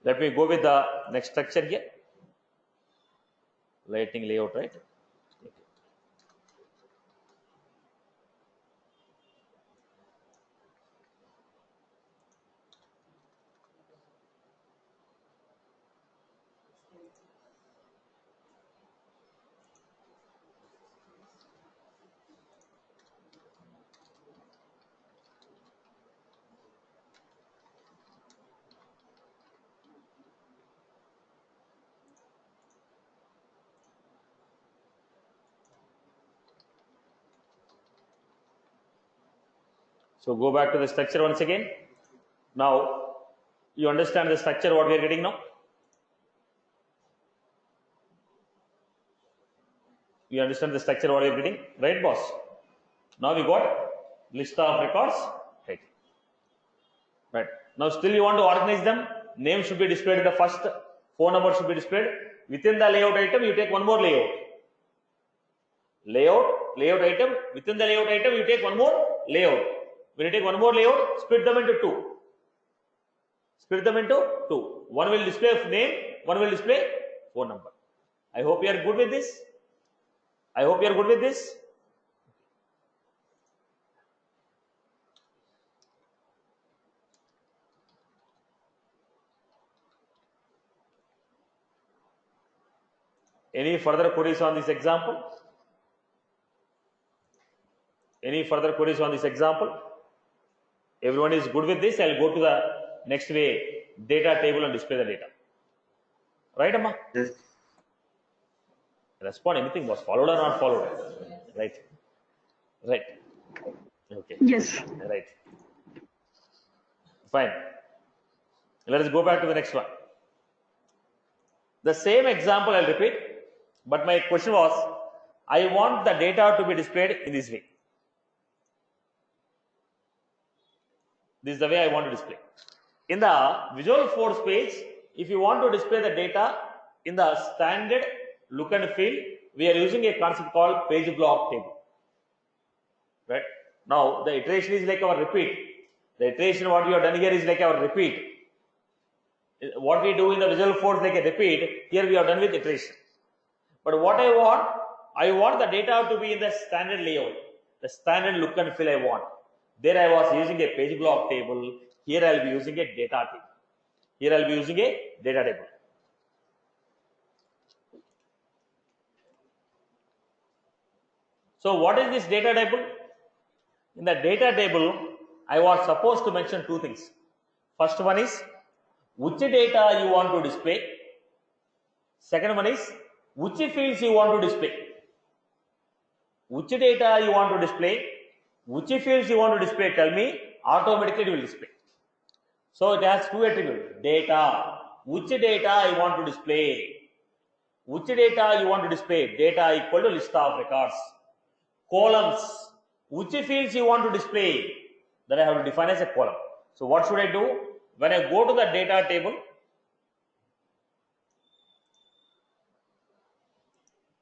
Let me go with the next structure here. Lightning layout, right? Okay. So go back to the structure once again. Now you understand the structure what we are getting now. You understand the structure what we are getting, right, boss? Now we got list of records, right? Right. Now still you want to organize them. Name should be displayed in the first. Phone number should be displayed. Within the layout item, you take one more layout. Layout item. Within the layout item, you take one more layout. When you take one more layout, split them into two. Split them into two. One will display name, one will display phone number. I hope you are good with this. I hope you are good with this. Any further queries on this example? Any further queries on this example? Everyone is good with this. I'll go to the next way, data table, and display the data. Right, Amma? Yes. Respond. Anything was followed or not followed? Right. Right. Okay. Yes. Right. Fine. Let us go back to the next one. The same example I'll repeat, but my question was, I want the data to be displayed in this way. This is the way I want to display. In the Visual Force page, if you want to display the data in the standard look and feel, we are using a concept called page block table. Right? Now, the iteration is like our repeat. The iteration what we have done here is like our repeat. What we do in the Visual Force like a repeat, here we are done with iteration. But what I want the data to be in the standard layout, the standard look and feel I want. There I was using a page block table. Here I will be using a data table. Here I will be using a data table. So what is this data table? In the data table, I was supposed to mention two things. First one is which data you want to display. Second one is which fields you want to display. Which data you want to display, which fields you want to display, tell me, automatically it will display. So it has two attributes, data, which data I want to display, which data you want to display, data equal to list of records, columns, which fields you want to display, that I have to define as a column. So what should I do? When I go to the data table,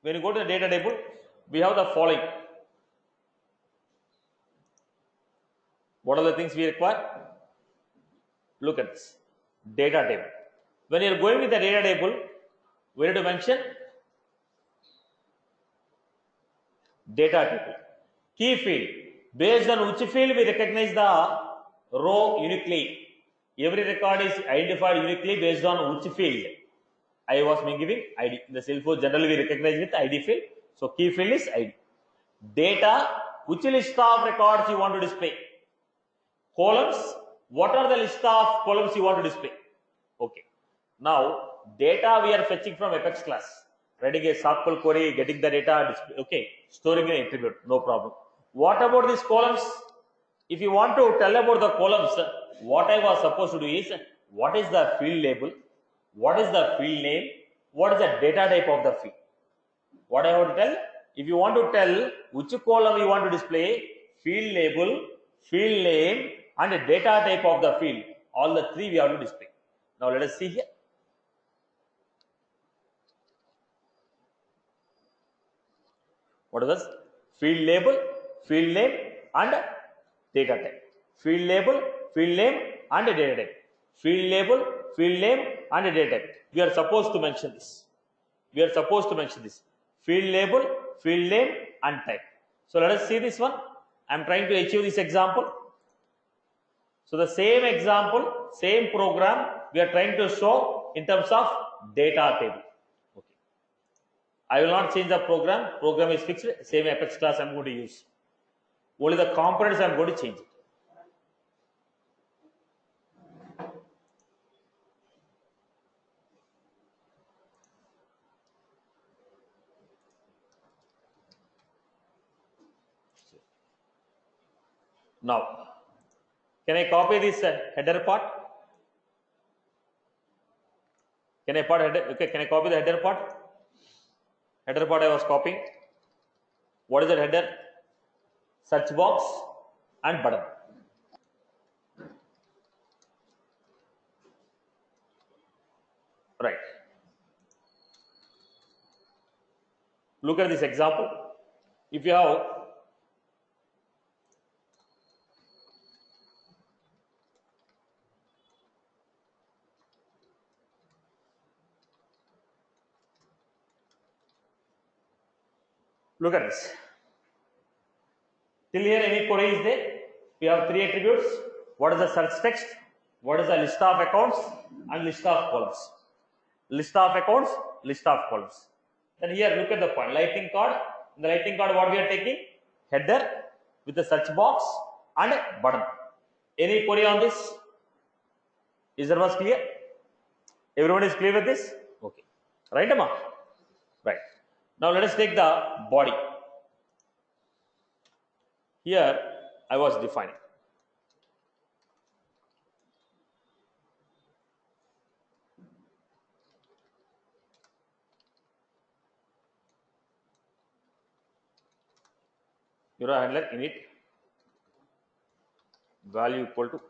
when you go to the data table, we have the following. What are the things we require? Look at this. Data table. When you are going with the data table, we need to mention data table. Key field. Based on which field we recognize the row uniquely. Every record is identified uniquely based on which field. I was giving ID. In the Salesforce generally we recognize with ID field. So key field is ID. Data, which list of records you want to display. Columns, what are the list of columns you want to display? Okay. Now, data we are fetching from Apex class. Writing a SQL query, getting the data, display. Okay. Storing an attribute, no problem. What about these columns? If you want to tell about the columns, what I was supposed to do is, what is the field label? What is the field name? What is the data type of the field? What I have to tell? If you want to tell which column you want to display, field label, field name, and the data type of the field, all the three we have to display. Now let us see here. What is this? Field label, field name, and data type. Field label, field name, and data type. Field label, field name, and data type. We are supposed to mention this. We are supposed to mention this. Field label, field name, and type. So let us see this one. I am trying to achieve this example. So the same example, same program, we are trying to show in terms of data table. Okay. I will not change the program. Program is fixed. Same Apex class I am going to use. Only the components I am going to change it. Now, Can I copy this header part? Can I copy the header part? Header part I was copying. What is the header? Search box and button. Right. Look at this example. If you have look at this. Till here any query is there? We have three attributes. What is the search text? What is the list of accounts and list of columns? List of accounts, list of columns. Then here look at the point. Lightning card. In the lightning card what we are taking? Header with the search box and button. Any query on this? Is that much clear? Everyone is clear with this? Okay. Right, Amma? Right. Now let us take the body. Here I was defining. Your handler init value equal to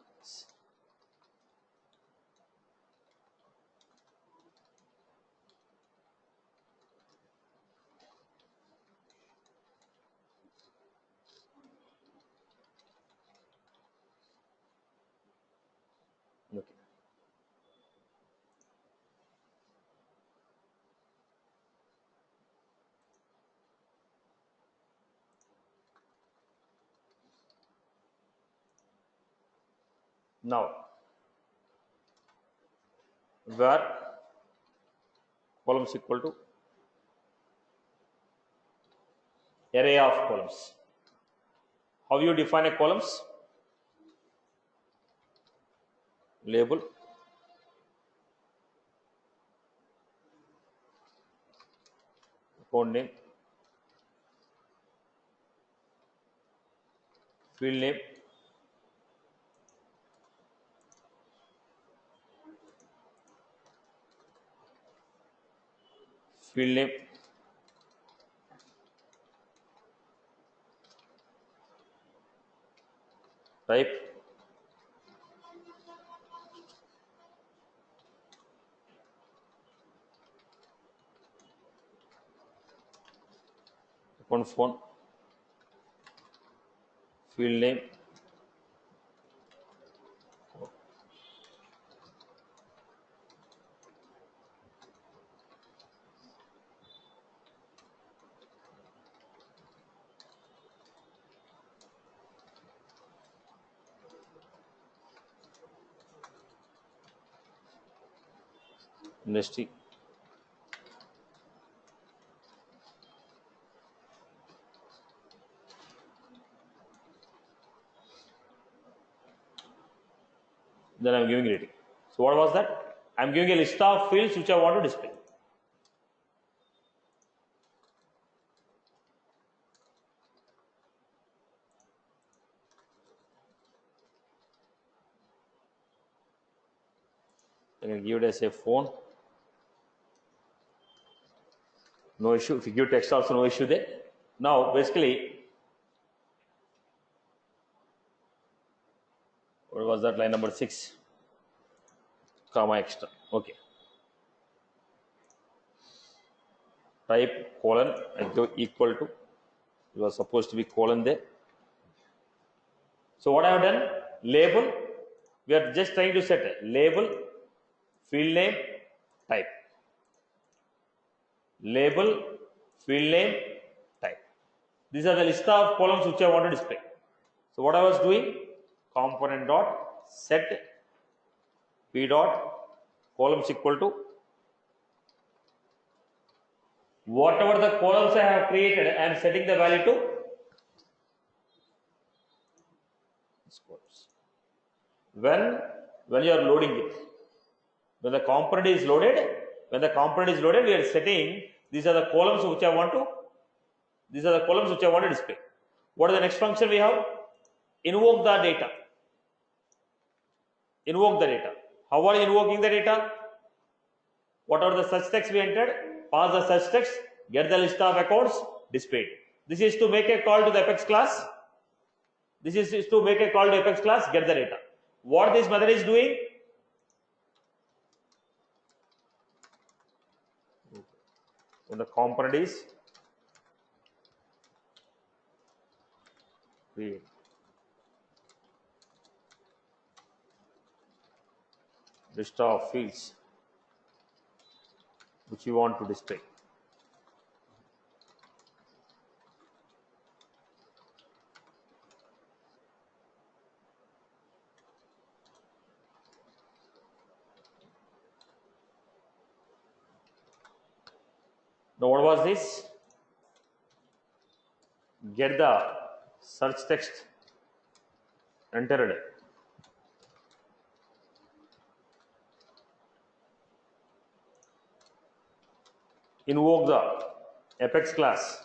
okay. Now where columns equal to array of columns. How you define a columns? Label account name, field name, field name, type, account phone, field name, industry, then I am giving rating. So what was that? I am giving a list of fields which I want to display. I can give it as a phone. No issue. If you give text also no issue there. Now basically what was that? Line number 6 comma extra. Okay. Type colon and go equal to, it was supposed to be colon there. So what I have done? Label. We are just trying to set a label, field name, type. Label, field name, type. These are the list of columns which I want to display. So what I was doing? Component dot set p dot columns equal to whatever the columns I have created, I am setting the value to this columns. When you are loading it, when the component is loaded, we are setting these are the columns which I want to display. What is the next function we have? Invoke the data. Invoke the data. How are you invoking the data? What are the search text we entered? Pass the search text, get the list of accounts, displayed. This is to make a call to the Apex class. This is to make a call to Apex class, get the data. What this method is doing? When the component is create. List of fields which you want to display. Now what was this? Get the search text entered. Invoke the Apex class.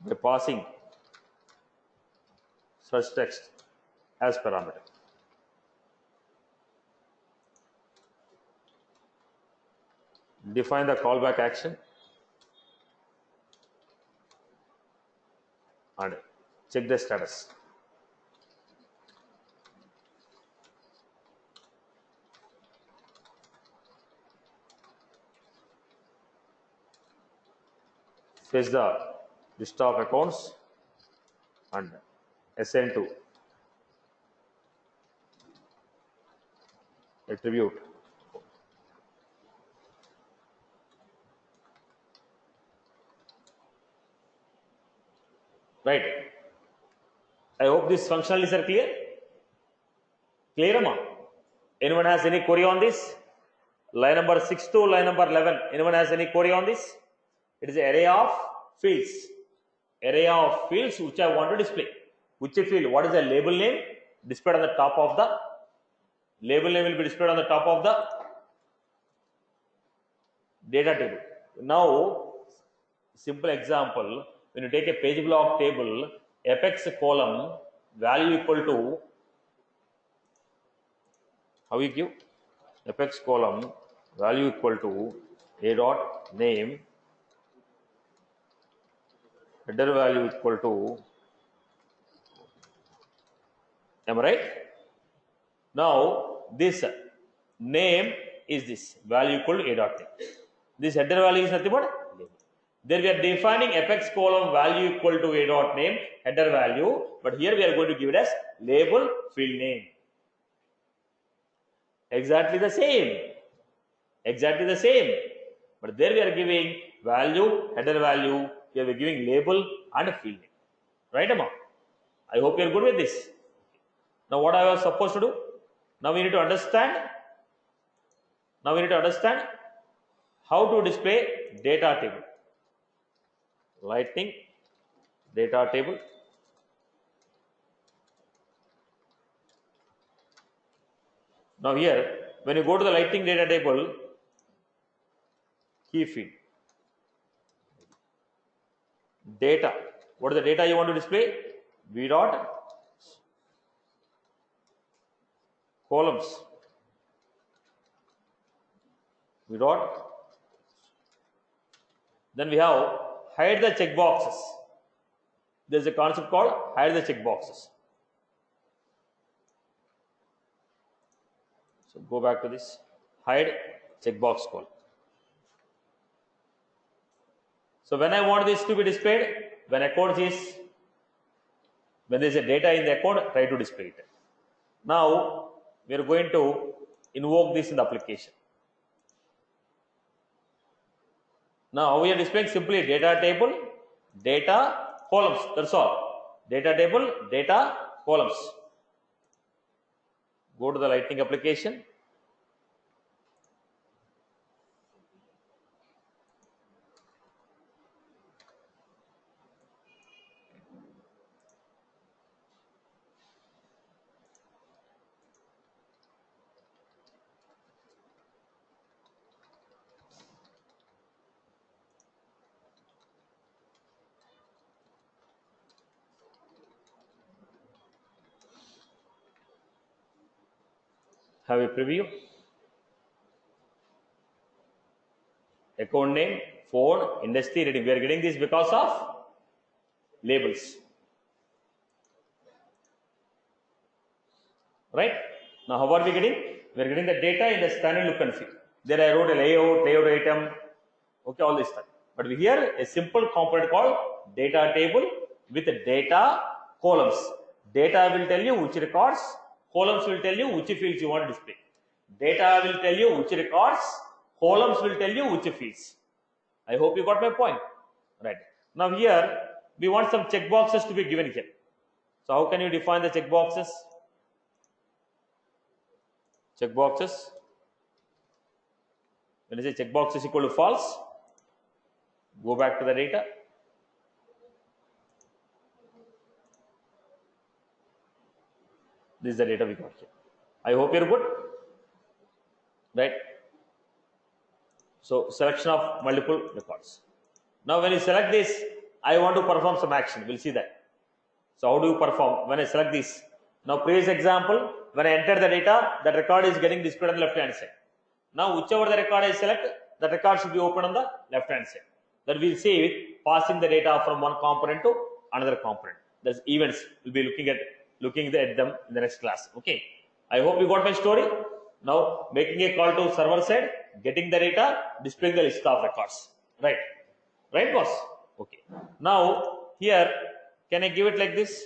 By passing search text as parameter. Define the callback action and check the status. Fetch the list of accounts and assign to attribute. Right. I hope these functionalities are clear. Clear, Amma? Anyone has any query on this? Line number 6 to line number 11. Anyone has any query on this? It is an array of fields. Array of fields which I want to display. Which field? What is the label name? Displayed on the top of the label name will be displayed on the top of the data table. Now, simple example. When you take a page block table, apex column value equal to, how you give? Apex column value equal to a dot name, header value equal to, am I right? Now this name is this value equal to a dot name. This header value is nothing but label. There we are defining apex column value equal to a dot name header value, but here we are going to give it as label field name. Exactly the same. Exactly the same. But there we are giving value, header value. Here we are giving label and field name. Right, Amma? I hope you are good with this. Now, what I was supposed to do? Now we need to understand. Now we need to understand how to display data table. Lightning data table. Now here, when you go to the Lightning data table, key field, data. What is the data you want to display? V dot columns. V dot. Then we have hide the checkboxes. There is a concept called hide the checkboxes. So go back to this hide checkbox call. So when I want this to be displayed, when account is, when there is a data in the account, try to display it. Now we are going to invoke this in the application. Now how we are displaying? Simply data table, data columns. That's all. Data table, data columns. Go to the Lightning application. Have a preview. Account name, phone, industry, rating. We are getting this because of labels. Right? Now, how are we getting? We are getting the data in the standard look and feel. There I wrote a layout item, okay, all this stuff. But here a simple component called data table with data columns. Data will tell you which records, columns will tell you which fields you want to display. Data will tell you which records, columns will tell you which fields. I hope you got my point. Right. Now here we want some checkboxes to be given here. So how can you define the checkboxes? Checkboxes. When you say checkbox is equal to false, go back to the data. This is the data we got here. I hope you're good. Right? So selection of multiple records. Now when you select this, I want to perform some action. We'll see that. So how do you perform when I select this? Now previous example, when I enter the data, that record is getting displayed on the left hand side. Now whichever the record I select, the record should be open on the left hand side. That we'll see it passing the data from one component to another component. That's events. We'll be looking at them in the next class. Okay. I hope you got my story. Now making a call to server side, getting the data, displaying the list of records. Right. Right, boss? Okay. Now here, can I give it like this?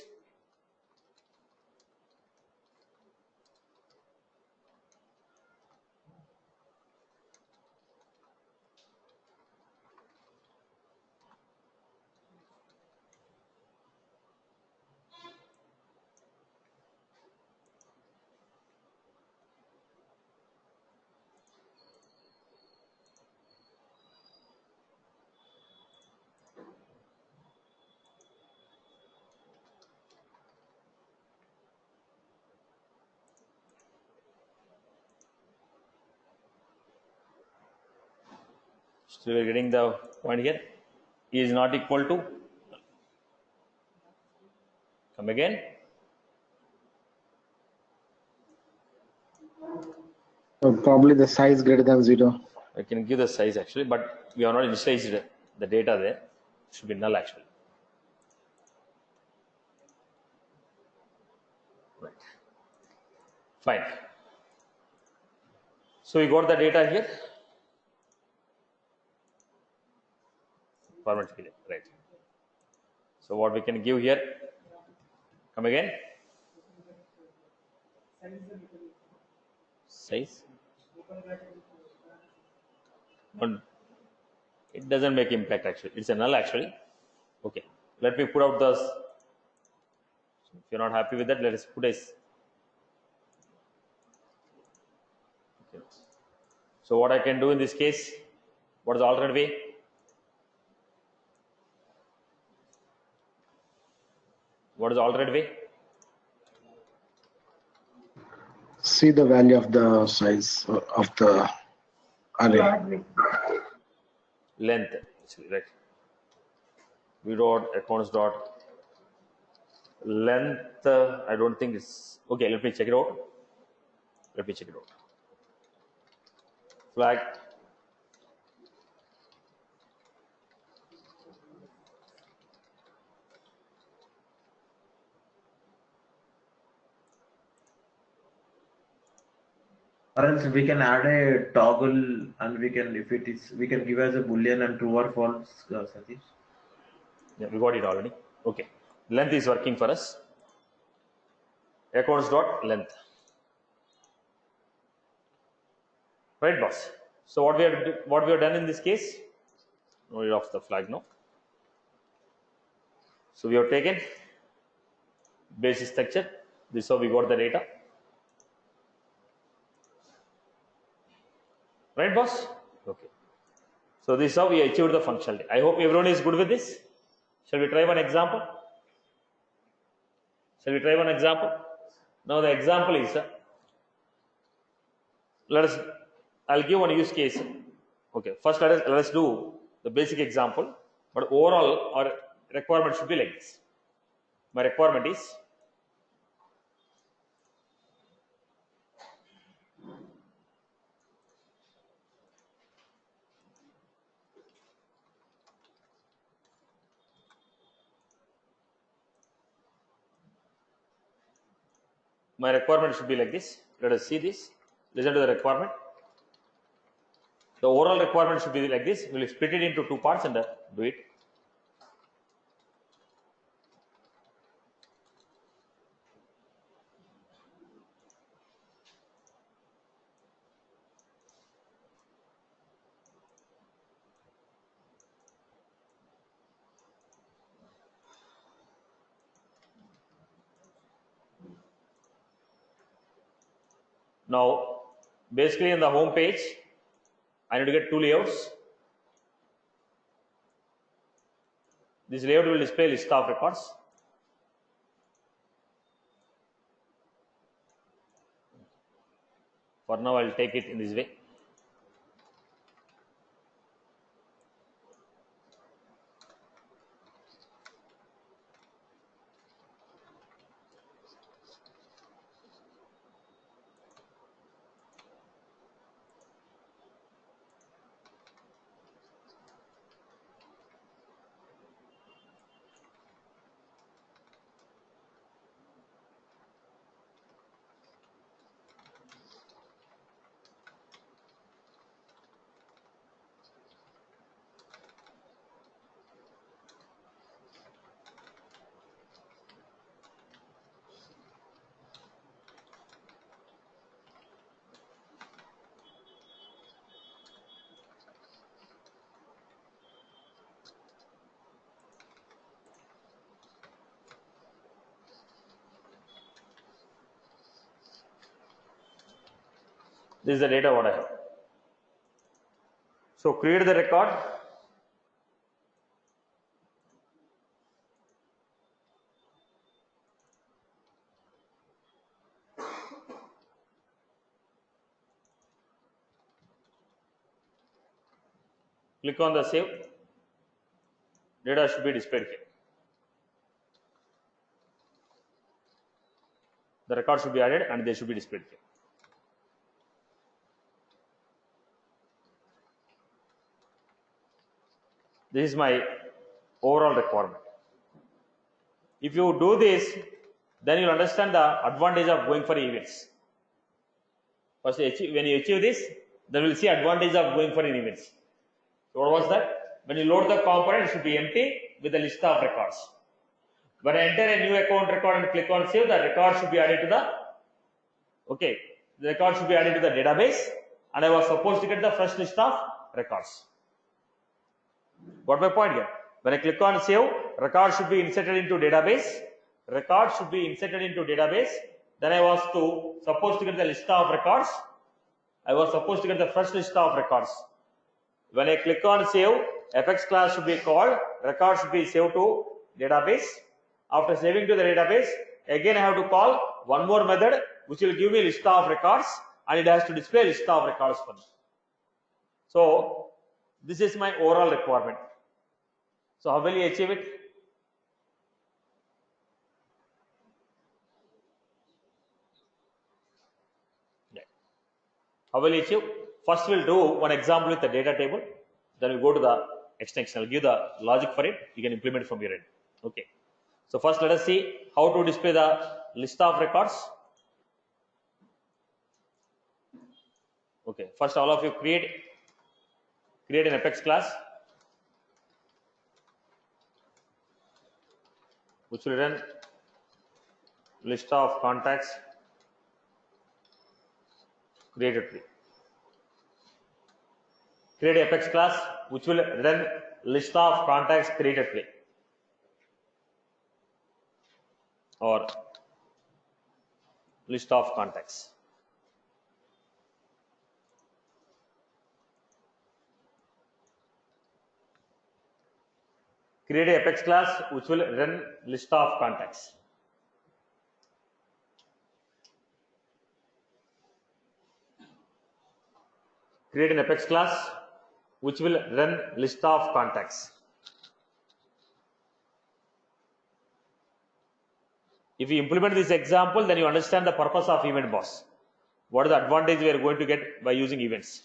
So we are getting the point here. Is not equal to. Come again. Probably the size greater than 0. I can give the size actually, but we have not initialized the data there. It should be null actually. Right. Fine. So we got the data here. Format field, right. So what we can give here? Come again. Size. But it doesn't make impact actually. It's a null actually. Okay. Let me put out the. If you're not happy with that, let us put this. Okay. So what I can do in this case? What is the alternate way? What is the alternate way? See the value of the size of the array. Length, actually, right? V dot accounts dot length. I don't think it's okay. Let me check it out. Flag. Or else we can add a toggle and we can, if it is, we can give as a boolean and true or false, Satish. Yeah, we got it already. Okay. Length is working for us. Accounts dot length. Right, boss. So what we have done in this case? No need of the flag, no. So we have taken basic structure. This is how we got the data. Right, boss? Okay. So this is how we achieved the functionality. I hope everyone is good with this. Shall we try one example? Now the example is, I'll give one use case. Okay, first let us do the basic example, but overall our requirement should be like this. My requirement is My requirement should be like this. Let us see this. Listen to the requirement. The overall requirement should be like this. We will split it into two parts and do it. Now, basically in the home page, I need to get two layouts. This layout will display list of records. For now, I will take it in this way. This is the data what I have. So create the record. Click on the save. Data should be displayed here. The record should be added and they should be displayed here. This is my overall requirement. If you do this, then you'll understand the advantage of going for events. First, when you achieve this, then we'll see advantage of going for events. So what was that? When you load the component, it should be empty with a list of records. When I enter a new account record and click on save, the record should be added to the the record should be added to the database, and I was supposed to get the fresh list of records. Got my point here? When I click on save, record should be inserted into database. Record should be inserted into database. Then I was supposed to get the list of records. I was supposed to get the fresh list of records. When I click on save, FX class should be called. Record should be saved to database. After saving to the database, again I have to call one more method which will give me list of records, and it has to display list of records for me. So this is my overall requirement. So how will you achieve it? How will you achieve? First we'll do one example with the data table. Then we'll go to the extension. I'll give the logic for it. You can implement from your end. Okay. So first let us see how to display the list of records. Okay. First all of you create an Apex class which will run list of contacts created tree. Create a Apex class which will run list of contacts created tree, or list of contacts. Create a Apex class which will run list of contacts. Create an Apex class which will run list of contacts. If you implement this example, then you understand the purpose of event boss. What is the advantage we are going to get by using events?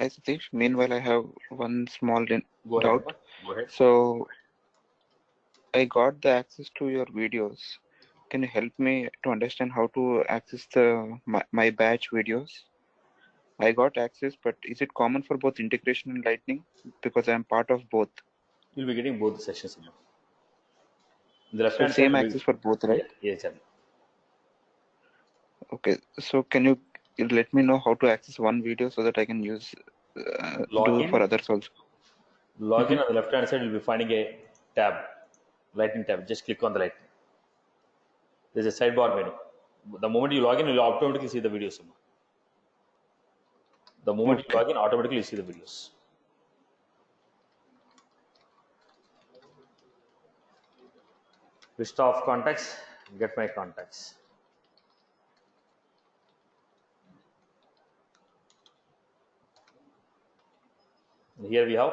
Hi Satish. Meanwhile, I have one small Go ahead, doubt. Amma. Go ahead. So I got the access to your videos. Can you help me to understand how to access my batch videos? I got access, but is it common for both integration and lightning? Because I'm part of both. You'll be getting both the sessions, Amma. In the left So hand side same will be, access for both, right? yes, Amma. Okay. So can you let me know how to access one video so that I can use do for Login. others also? Login on the left hand side, you'll be finding a tab, lightning tab. Just click on the lightning. There's a sidebar menu. The moment you log in, you'll automatically see the videos, Amma. The moment you Okay. log in, automatically you see the videos. List of contacts, get my contacts. And here we have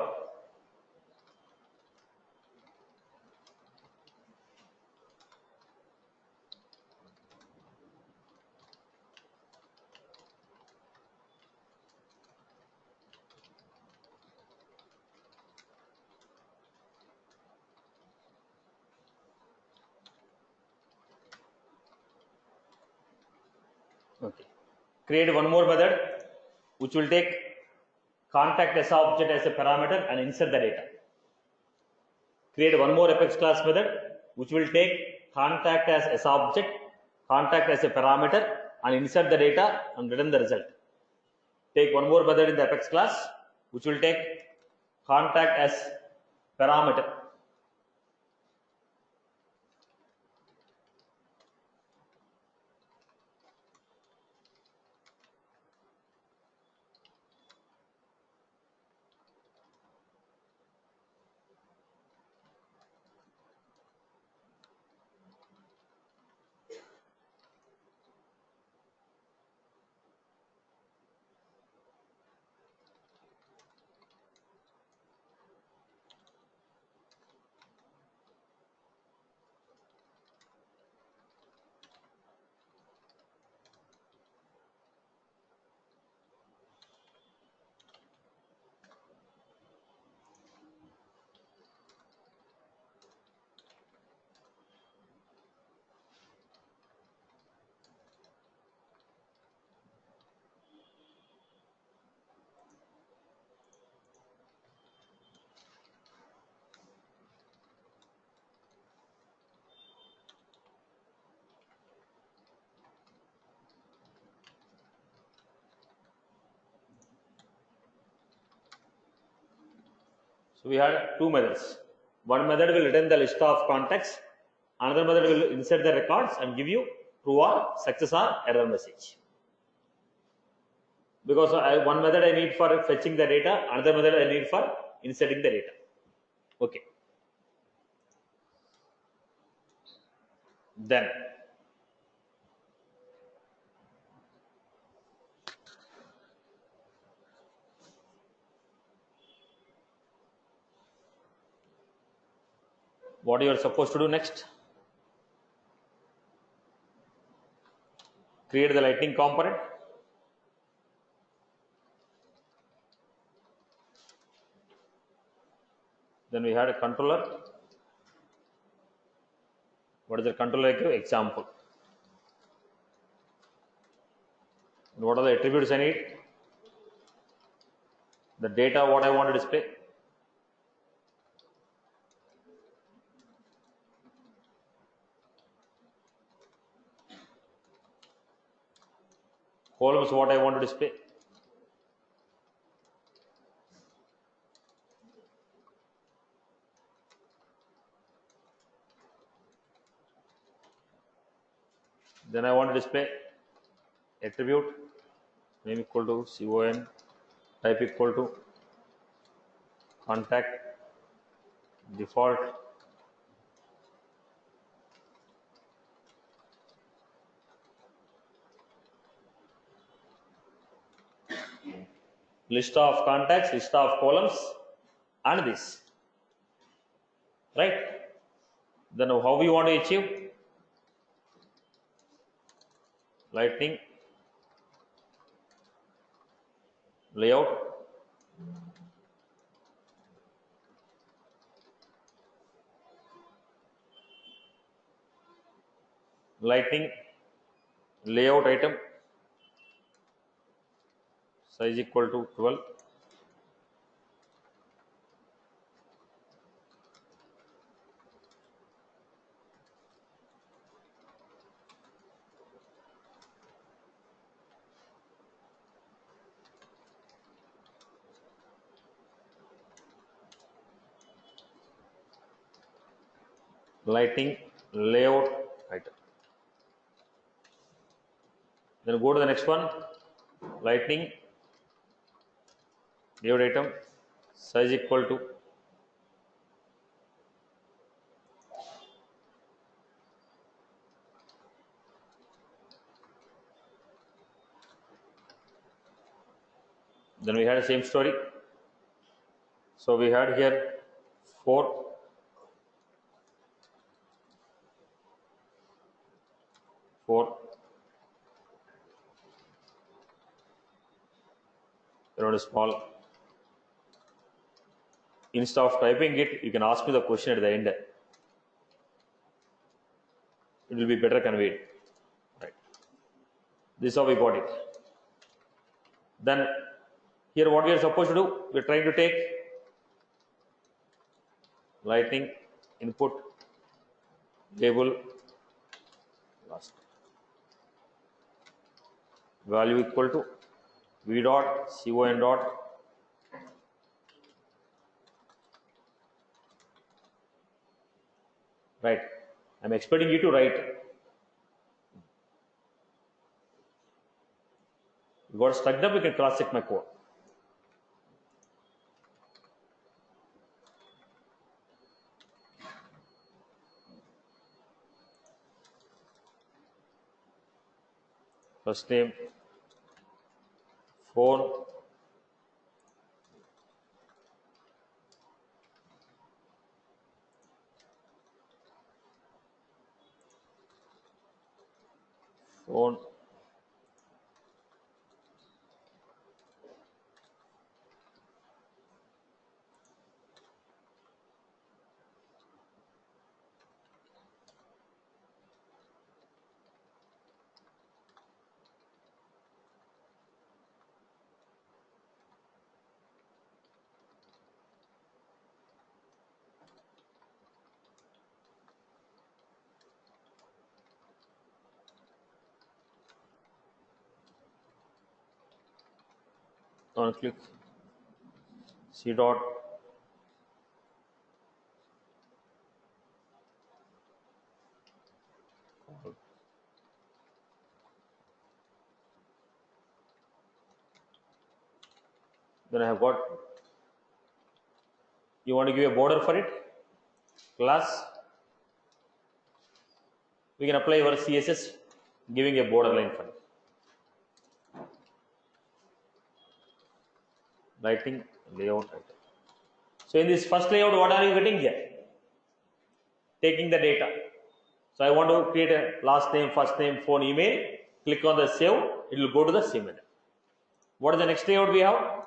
okay. Create one more method which will take contact as object as a parameter and insert the data. Create one more Apex class method which will take contact as object, contact as a parameter and insert the data and return the result. Take one more method in the Apex class which will take contact as parameter. So we had two methods. One method will return the list of contacts. Another method will insert the records and give you true or success or error message. Because one method I need for fetching the data, another method I need for inserting the data. Okay. Then what you are supposed to do next? Create the lightning component. Then we had a controller. What is the controller? Example. And what are the attributes I need? The data what I want to display. Columns what I want to display. Then I want to display attribute name equal to con, type equal to contact default, list of contacts, list of columns, and this. Right? Then how we want to achieve? Lightning layout Lightning layout item size equal to 12. Lightning layout item. Then go to the next one. Lightning layout item size equal to then we had the same story. So we had here 4 around a small. Instead of typing it, you can ask me the question at the end. It will be better conveyed. Right. This is how we got it. Then here what we are supposed to do, we are trying to take lightning input label last value equal to v dot con dot right. I'm expecting you to write. You got stuck up, you can cross check my code. First name, phone, phone, on click c dot then I have got, you want to give a border for it, class, we can apply our CSS giving a border line for it. Lighting layout item. So in this first layout, what are you getting here? Taking the data. So I want to create a last name, first name, phone, email. Click on the save. It will go to the same email. What is the next layout we have?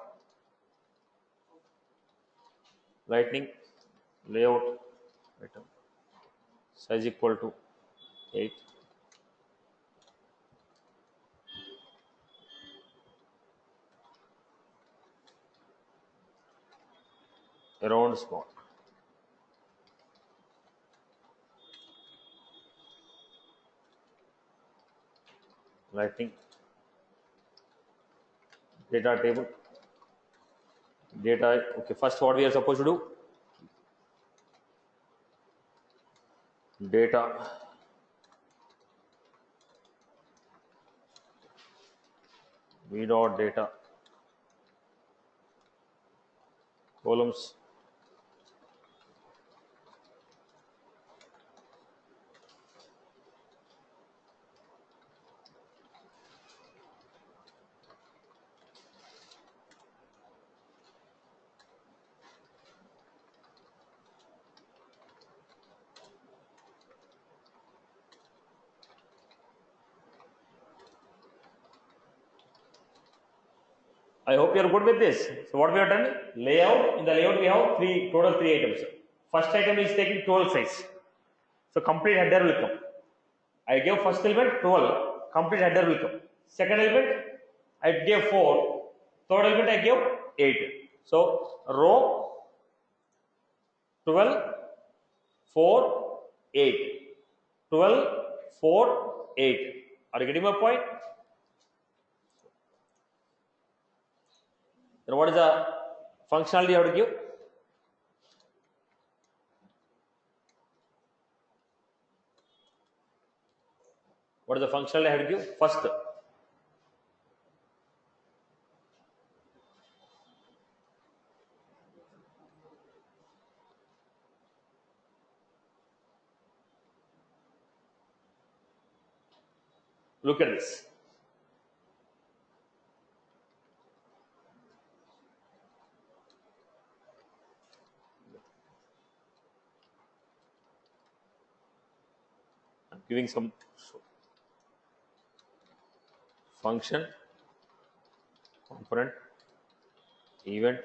Lightning layout item size equal to 8. Around small. Lightning data table. Data. Okay, first what we are supposed to do? Data v dot data columns I hope you are good with this. So what we have done, layout. In the layout we have total three items. First item is taking 12 size. So complete header will come. I gave first element 12, complete header will come. Second element I gave 4, third element I gave 8. So row 12, 4, 8. 12, 4, 8. Are you getting my point? Then what is the functionality you have to give? What is the functionality I have to give? First, look at this. I'm giving some function, component, event.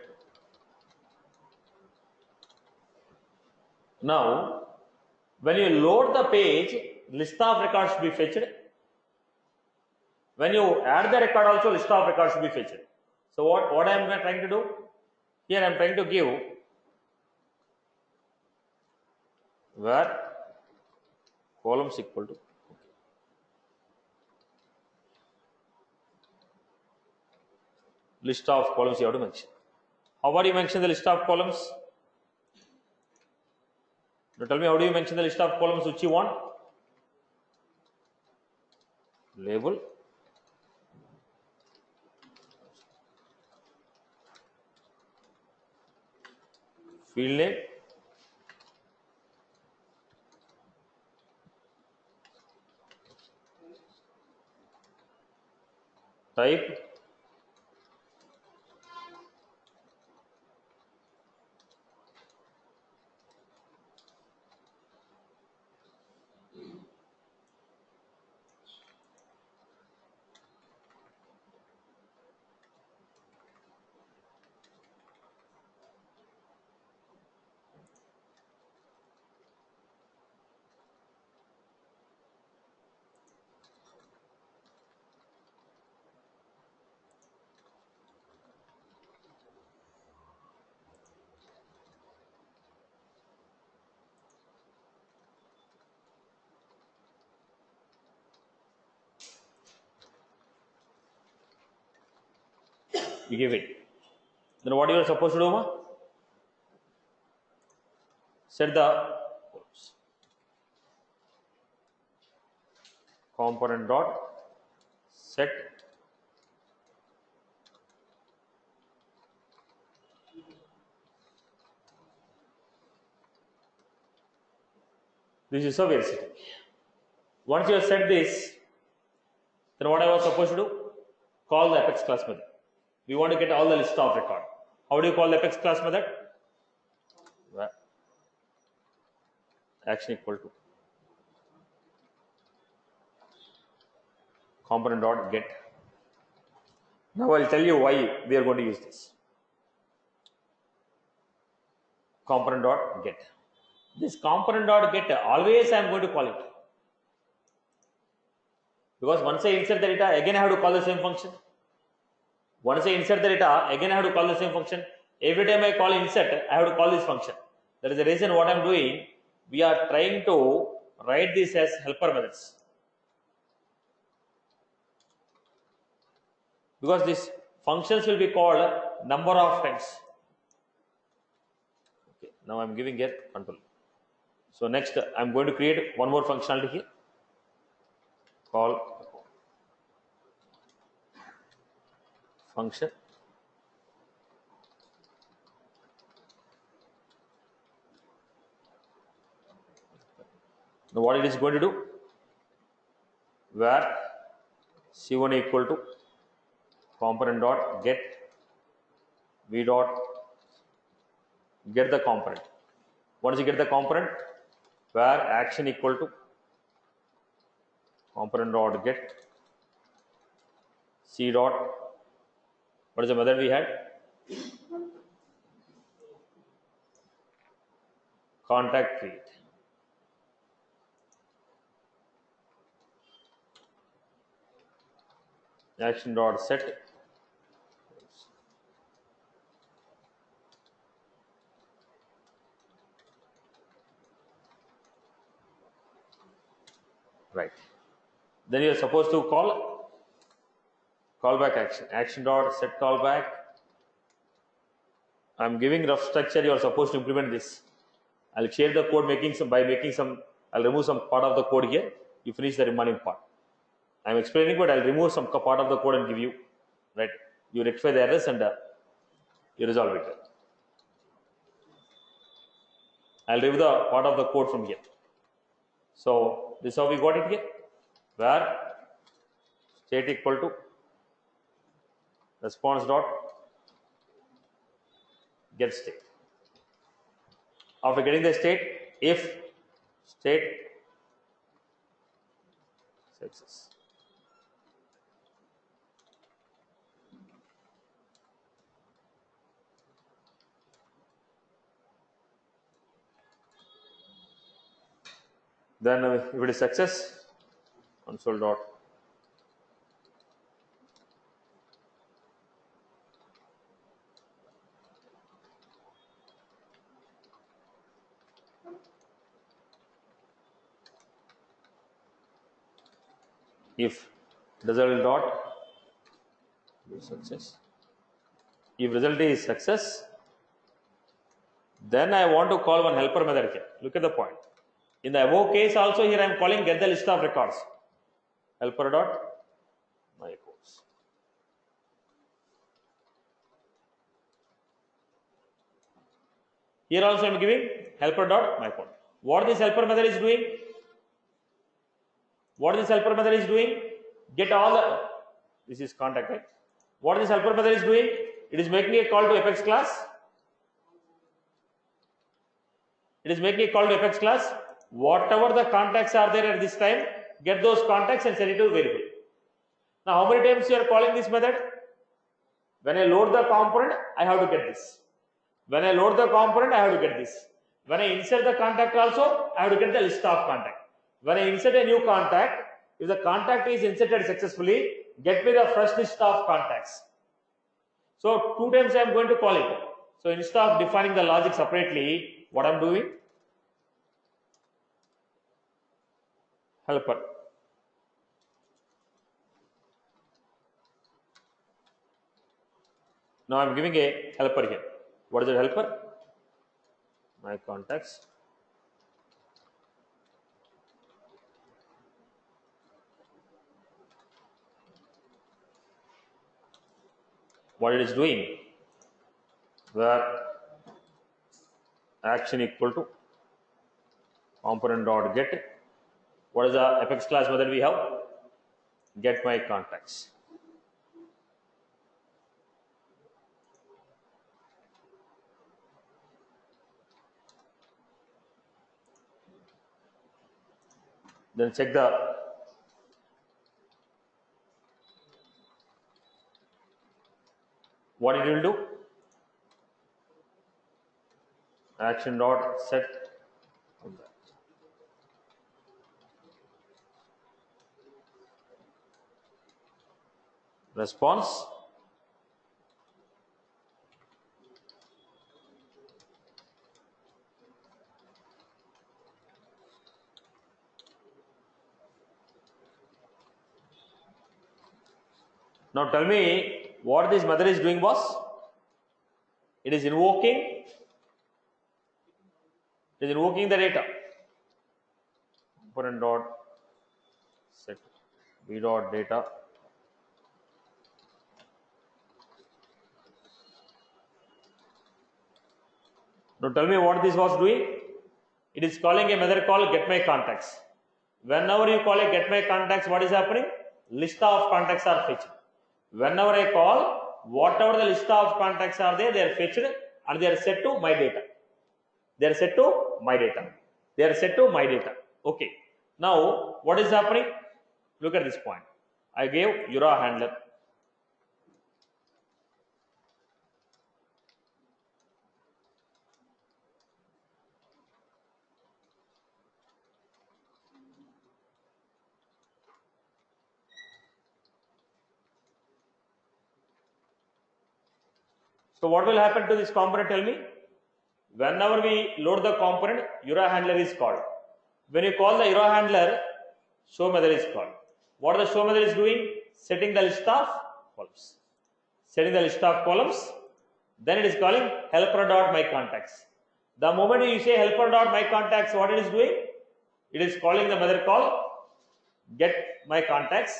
Now, when you load the page, list of records should be fetched. When you add the record also, list of records should be fetched. So what I am trying to do? Here I am trying to give where columns equal to list of columns you have to mention. How do you mention the list of columns? Now tell me, how do you mention the list of columns which you want? Label, field name, type, you give it. Then what you are supposed to do? Set the component dot set this is a velocity. Once you have set this, then what I was supposed to do? Call the apex class method. We want to get all the list of record. How do you call the apex class method? Well, action equal to component dot get. Now I'll tell you why we are going to use this. Component dot get. This component dot get, always I am going to call it. Because once I insert the data, again I have to call the same function. Once I insert the data, again I have to call the same function. Every time I call insert, I have to call this function. That is the reason what I am doing. We are trying to write this as helper methods. Because these functions will be called number of times. Okay, now I am giving here control. So next I am going to create one more functionality here. Call function. Now what it is going to do? Where C1 equal to component dot get v dot get the component. Once you get the component, where action equal to component dot get C dot What is the method we had? Contact create. Action dot set. Right. Then you are supposed to callback action. Action dot set callback. I'm giving rough structure. You are supposed to implement this. I'll share the code I'll remove some part of the code here. You finish the remaining part. I'm explaining, but I'll remove some part of the code and give you. Right. You rectify the errors and you resolve it. I'll remove the part of the code from here. So this is how we got it here. Where state equal to response dot get state. After getting the state, if state success. Then if it is success, console dot if result dot success. If result is success, then I want to call one helper method here. Look at the point. In the above case also here I am calling get the list of records. Helper dot my course. Here also I am giving helper dot my code. What this helper method is doing? What this helper method is doing? Get all the, this is contact, right? What this helper method is doing? It is making a call to Apex class. It is making a call to Apex class. Whatever the contacts are there at this time, get those contacts and send it to variable. Now, how many times you are calling this method? When I load the component, I have to get this. When I load the component, I have to get this. When I insert the contact also, I have to get the list of contact. When I insert a new contact, if the contact is inserted successfully, get me the fresh list of contacts. So 2 times I am going to call it. So instead of defining the logic separately, what I am doing? Helper. Now I am giving a helper here. What is the helper? My contacts. What it is doing? Where action equal to component dot get. What is the Apex class method we have? Get my contacts. Then check the what it will do. Action dot set response. Now tell me what this method is doing, boss. It is invoking the data. Component dot set b dot data. Now tell me what this was doing. It is calling a method called get my contacts. Whenever you call a get my contacts, what is happening? List of contacts are fetched. Whenever I call, whatever the list of contacts are there, they are fetched and they are set to my data. They are set to my data. They are set to my data. Okay. Now, what is happening? Look at this point. I gave URA handler. So what will happen to this component? Tell me. Whenever we load the component, URA handler is called. When you call the URA handler, show method is called. What the show method is doing? Setting the list of columns. Setting the list of columns. Then it is calling helper.mycontacts. The moment you say helper.mycontacts, what it is doing? It is calling the method called get my contacts.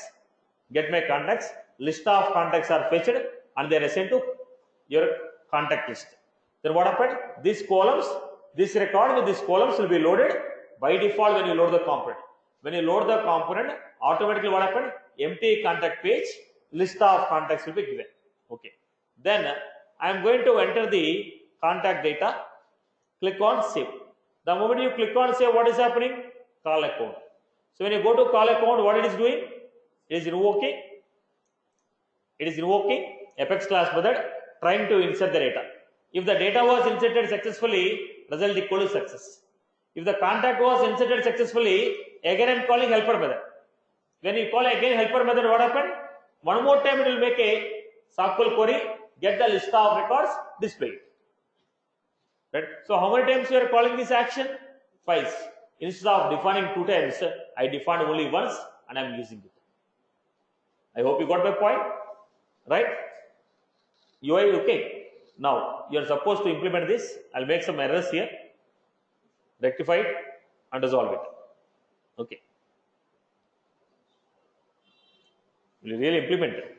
Get my contacts. List of contacts are fetched and they are sent to your contact list. Then what happened? These columns, this record with these columns will be loaded by default when you load the component. When you load the component, automatically what happened? Empty contact page, list of contacts will be given. Okay. Then I am going to enter the contact data. Click on save. The moment you click on save, what is happening? Call account. So when you go to call account, what it is doing? It is invoking. It is invoking Apex class method, trying to insert the data. If the data was inserted successfully, result equal to success. If the contact was inserted successfully, again I am calling helper method. When you call again helper method, what happened? One more time it will make a SQL query, get the list of records, display it. Right? So how many times you are calling this action? Twice. Instead of defining 2 times, I defined only once and I am using it. I hope you got my point. Right? UI okay. Now you are supposed to implement this. I'll make some errors here, rectify it and resolve it. Okay. Will you really implement it?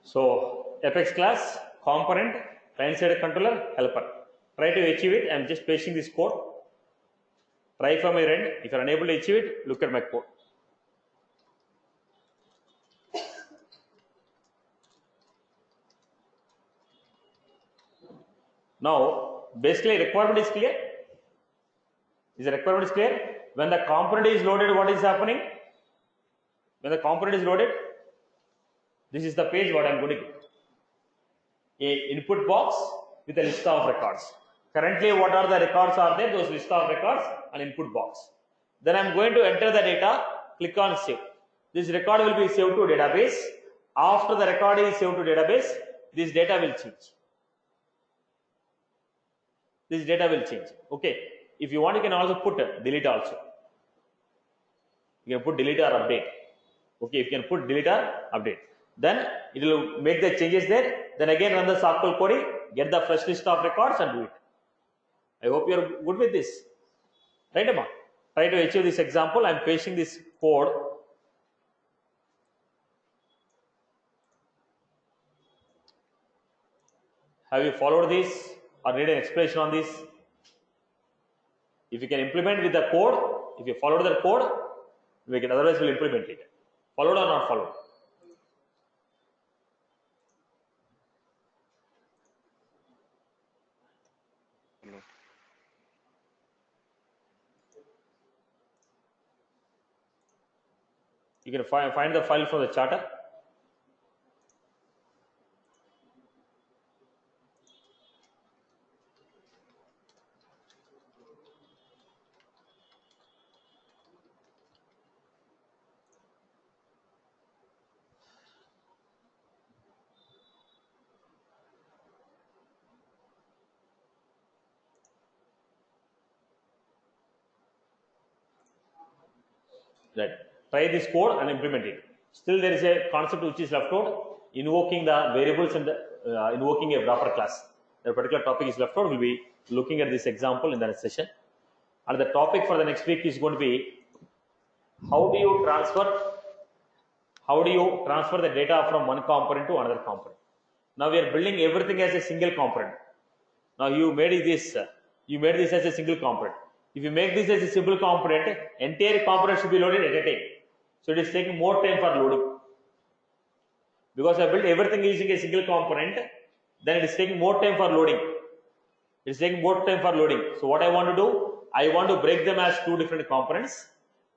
So Apex class, component, client-side controller, helper. Try to achieve it. I am just pasting this code. Try from your end. If you are unable to achieve it, look at my code. Now, basically requirement is clear. Is the requirement is clear? When the component is loaded, what is happening? When the component is loaded, this is the page what I am going to give. A input box with a list of records. Currently, what are the records are there? Those list of records and input box. Then I am going to enter the data. Click on save. This record will be saved to database. After the record is saved to database, this data will change. This data will change. Okay. If you want, you can also put delete also. You can put delete or update. Okay. If you can put delete or update, then it will make the changes there. Then again run the SQL query, get the fresh list of records and do it. I hope you are good with this. Right, Amma? Try to achieve this example. I am pasting this code. Have you followed this or need an explanation on this? If you can implement with the code, if you follow the code, we can, otherwise we'll implement it. Followed or not followed? You can find the file from the charter. Right. Try this code and implement it. Still, there is a concept which is left out, invoking the variables and invoking a wrapper class. The particular topic is left out. We'll be looking at this example in the next session. And the topic for the next week is going to be how do you transfer the data from one component to another component? Now we are building everything as a single component. Now you made this as a single component. If you make this as a single component, entire component should be loaded at a time. So it is taking more time for loading. Because I built everything using a single component, then it is taking more time for loading. So what I want to do, I want to break them as two different components,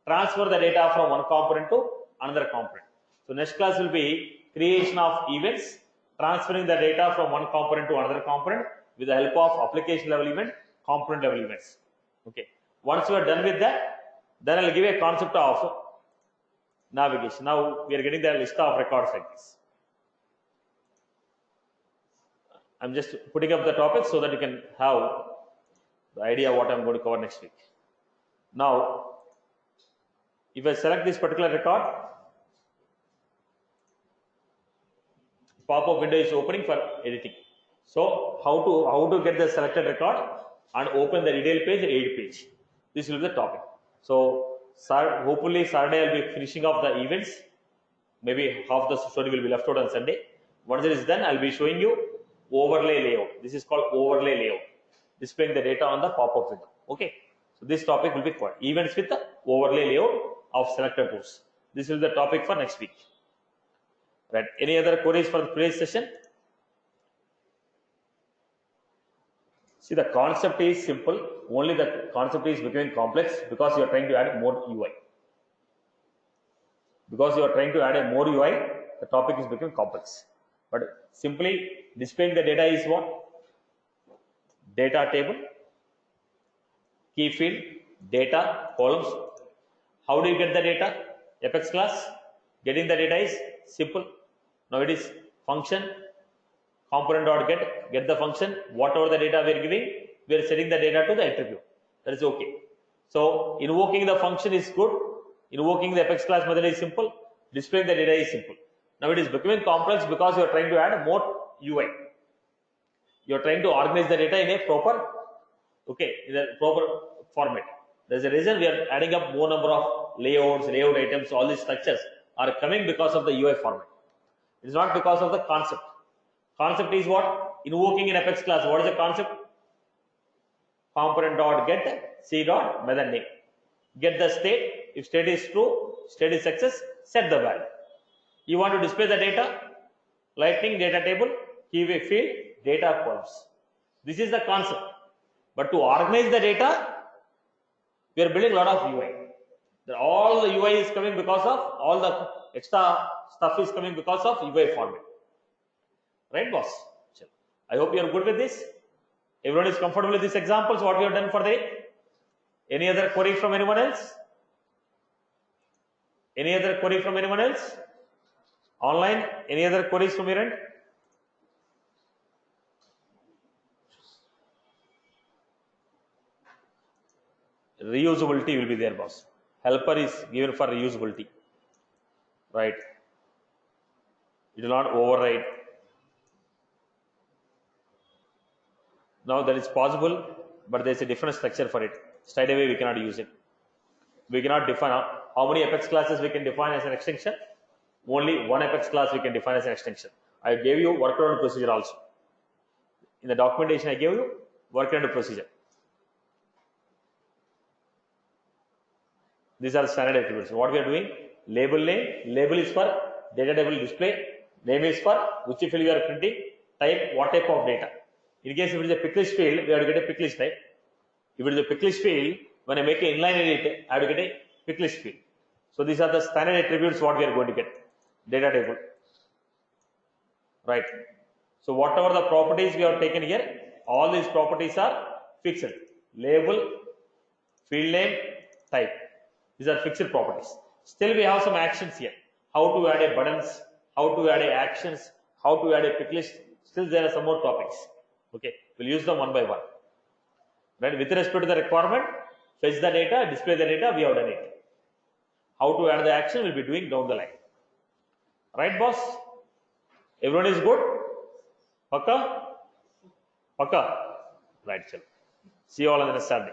transfer the data from one component to another component. So next class will be creation of events, transferring the data from one component to another component with the help of application level event, component level events. Okay. Once we are done with that, then I'll give a concept of navigation. Now we are getting the list of records like this. I'm just putting up the topics so that you can have the idea what I'm going to cover next week. Now, if I select this particular record, pop-up window is opening for editing. So how to get the selected record and open the detail page, aid page. This will be the topic. So hopefully Saturday I'll be finishing off the events. Maybe half the story will be left out on Sunday. Once it is done, I'll be showing you overlay layout. This is called overlay layout, displaying the data on the pop-up window. Okay. So this topic will be called events with the overlay layout of selected rows. This will be the topic for next week. Right. Any other queries for the today's session? See, the concept is simple. Only the concept is becoming complex because you are trying to add more UI. Because you are trying to add a more UI, the topic is becoming complex. But simply displaying the data is what? Data table, key field, data, columns. How do you get the data? Apex class. Getting the data is simple. Now it is function, component.get, the function. Whatever the data we are giving, we are setting the data to the attribute. That is okay. So invoking the function is good. Invoking the Apex class method is simple. Displaying the data is simple. Now it is becoming complex because you are trying to add more UI. You are trying to organize the data in a proper format. There is a reason we are adding up more number of layouts, layout items, all these structures are coming because of the UI format. It is not because of the concept. Concept is what? Invoking in Apex class. What is the concept? Component.get, c.method name. Get the state. If state is true, state is success, set the value. You want to display the data, lightning data table, key field, data columns. This is the concept. But to organize the data, we are building a lot of UI. All the UI is coming because of, all the extra stuff is coming because of UI format. Right, boss? I hope you are good with this. Everyone is comfortable with these examples, what we have done for the day. Any other query from anyone else? Any other query from anyone else? Online, any other queries from your end? Reusability will be there, boss. Helper is given for reusability. Right. It will not override. Now that is possible, but there is a different structure for it. Straight away we cannot use it. We cannot define how many Apex classes we can define as an extension. Only one Apex class we can define as an extension. I gave you workaround procedure also. In the documentation I gave you workaround procedure. These are standard attributes. What we are doing? Label name. Label is for data table display. Name is for which field you are printing. Type, what type of data. In case if it is a pick list field, we have to get a pick list type. If it is a pick list field, when I make an inline edit, I have to get a pick list field. So these are the standard attributes what we are going to get. Data table. Right. So whatever the properties we have taken here, all these properties are fixed. Label, field name, type. These are fixed properties. Still we have some actions here. How to add a buttons, how to add a actions, how to add a pick list. Still there are some more topics. Okay, we'll use them one by one. Right, with respect to the requirement, fetch the data, display the data, we have done it. How to add the action, we'll be doing down the line. Right, boss? Everyone is good? Pakka? Pakka? Right, chalo. See you all on the next Saturday.